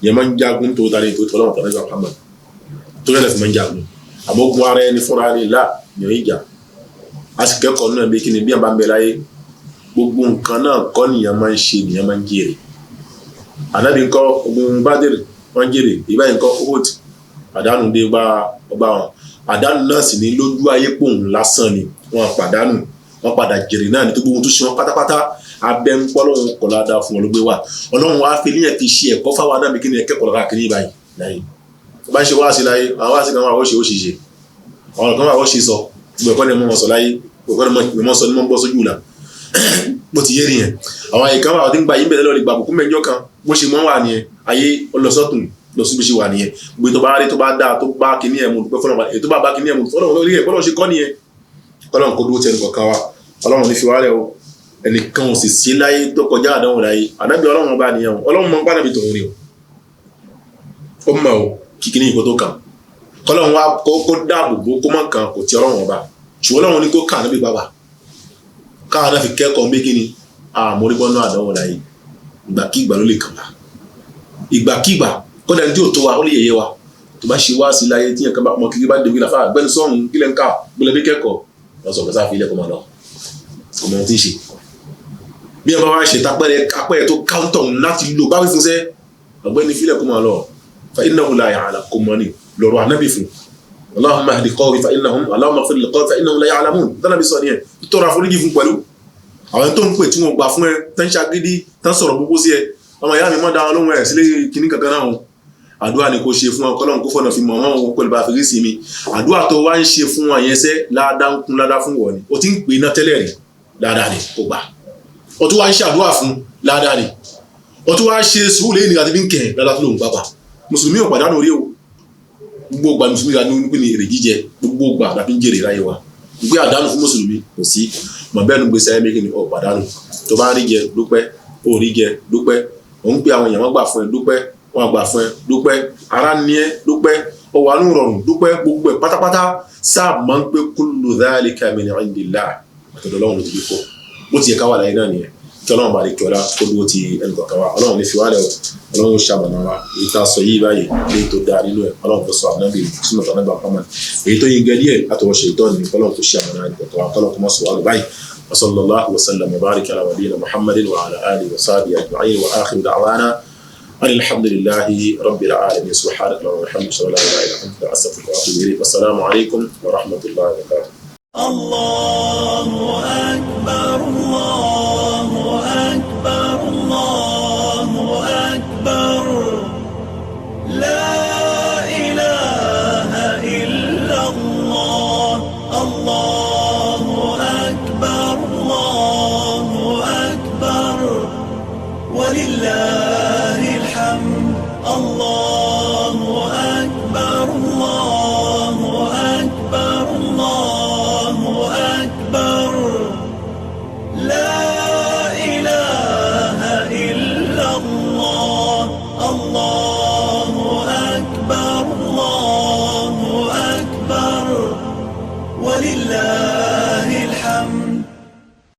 yẹn máa ń jagun tó tani tó tọ́lọ́wọ́ tọ́lá ìgbà pàmò tó yẹ lẹ́sìn máa ń jagun àmọ́ ogun ara ẹni fúnra rẹ̀ là yàn ìjà a sì kẹ́kọ̀ọ́ náà bí kíni bí wọn bá ń bẹ láyé gbogbo nǹkan náà kọ́ nìyẹn máa ń ṣe nìyẹn máa ń jèrè Ànábì ńkọ́ ogun Bádírì wọ́n jèrè ìbáyìí ńkọ́ Uhud àdánù dé ọba wọn àdánù náà sì ní lójú ayé pòun lásán ni wọn pàdánù wọn padà jèrè náà ní tó gbogbo tó ṣe wọn pátápátá abẹ́ ń pọ́ lọ́wọ́ kọ̀ ládàá fún wọn ló gbé wà Ọlọ́run wa fi níyẹn fi ṣe ẹ̀kọ́ fáwọn náà bí kíni ẹ̀kẹ́kọ̀ọ́ lọ́ka kiri báyìí láyé bá ń ṣe wá sí láyé àwọn wá sí kan wà ó ṣe ó ṣiṣẹ́ àwọn kan wà ó ṣe sọ gbogbo ẹ̀kọ́ ni mo sọ láyé gbogbo ẹ̀kọ́ ni mo sọ ní mo ń bọ́ sójú là bó ti yé nìyẹn àwọn àyíká wà ọdún gba yín bẹ̀rẹ̀ lọ́ọ́ lè gba àbùkù mẹ́jọ kan bó ṣe mọ́ wà nìyẹn ayé ọlọ́sọ́tún lọ sí bó ṣe wà nìyẹn gbogbo tó bá rí tó bá dáa tó bá kíní ẹ̀ mú dúpẹ́ fọlọ́n èyí tó bá bá kíní ẹ̀ mú fọlọ́n lórí ẹ̀ fọlọ́n ṣe kọ́ nìyẹn Ọlọ́run kó dúró tẹnu kọ̀ọ̀kan wa Ọlọ́run ní fi wálẹ̀ o ẹnìkan ò sì sí láyé tó kọjá àdánwò láyé Ànábì Ọlọ́run bá nìyẹn o Ọlọ́run mọ gbàdàbí tòun rí o ó mọ o kíkiri ìkó tó kàn kọ́lọ́run wa kó dáàbò bò kó mọ̀ kàn kò tí Ọlọ́run ọba ṣùgbọ́n Ọlọ́run ní kó kàn níbi bàbà káwọn náà fi kẹ́kọ̀ọ́ bí kíni àmórígbọ́nà àdánwò láyé ìgbàkígbà ló lè kàn wá ìgbàkígbà kọ́dà ní tí ò tó wa ó lè yẹ̀yẹ́ wa tó bá ṣe wá sí láyé tí ẹ̀ka mọ kíkí bá débi láfa àgbẹ̀ni sọ́hún kílẹ̀ ń ká gbọ́dọ̀ bí kẹ́kọ̀ọ́ lọ́sọ̀ kẹsà fi ilẹ̀ kọ́ máa lọ kò mọ̀ ohun tí ń ṣe bí ẹ bá wá ṣe apẹ́rẹ́ tó káńtọ̀ láti lò báwí fún sẹ́ ọ̀gbẹ́ni fílẹ̀ kó máa lọ fa innahu la ya'lamu mọ́ ni lọ́rọ̀ ànábì fún Allahumma hdi qawmi fa innahum Allahumma ighfir li qawmi fa innahum la ya'lamun tánàbí sọ ni ẹ̀ tọrọ àforíjì fún pẹ̀lú àwọn tó ń pè tí wọ́n gbà fún ẹ tán ṣagídí tán sọ̀rọ̀ gbogbo sí ẹ ọmọ ìyá mi mọ́ dáwọn lóhun ẹ̀ sílé kìíní kankan náà àdúrà ni kò ṣe fún wọn kọ́lọ́n kó fọ́nà fi mọ̀ wọ́n pẹ̀lú bá fi sí mi àdúrà tó wá ń ṣe fún wọn yẹn sẹ́ ládàá ń kún ládàá fún wọn ni ó ti ń pè iná tẹ́lẹ̀ rí ládàá ni kò gbà ó tún wá ń ṣe àdúrà fún ládàá ni ó tún wá ń ṣe sùúrù lẹ́yìn nígbà tí fi ń kẹ̀ ládàá tó lòun pápá mùsùlùmí ò pàdánù orí o gbogbo ìgbà mùsùlùmí ra ní ní èrè jíjẹ gbogbo ìgbà la fi ń jèrè ráyé wa gbé àdánù fún mùsùlùmí kò sí mọ̀ bẹ́ẹ̀ nu gbèsè ẹ̀mí kìíní ò pàdánù tó bá rí jẹ dúpẹ́ ó rí jẹ dúpẹ́ òun pé àwọn èèyàn wọn gbà fún ẹ dúpẹ́ wọn àgbà fún ẹ dúpẹ́ ara ní ẹ dúpẹ́ ọwọ́ àánú rọrùn dúpẹ́ gbogbo ẹ pátápátá sáà máa ń pé kullu dhalika min indillah àtọ̀dọ̀ Ọlọ́run ló ti kọ́ bó ti yẹ ká wà láyé náà nìyẹn kí Ọlọ́run bá lè kí ọlá kó dúró ti ẹnì kọ̀ọ̀kan wa Ọlọ́run ní fi wálẹ̀ o Ọlọ́run ṣàmọ̀nà wa èyí tá a sọ yìí báyìí èyí tó dáa nínú ẹ Ọlọ́run tó sọ ànábì sínú ọ̀tọ̀ ànábì àpamọ́ èyí tó yin gẹ́ díẹ̀ àtọwọ́ ṣe ìtọ́ ni Ọlọ́run tó ṣàmọ̀nà ẹnì kọ̀ọ̀kan wa Ọlọ́run kó mọ̀ sọ wà lọ báyìí وصلى الله وسلم وبارك على نبينا محمد وعلى اله وصحبه اجمعين واخر دعوانا ان الحمد لله رب العالمين سبحانك اللهم وبحمدك اشهد ان لا اله الا انت استغفرك واتوب اليك والسلام عليكم ورحمه الله وبركاته الله أكبر الله أكبر الله أكبر لا إله إلا الله الله الله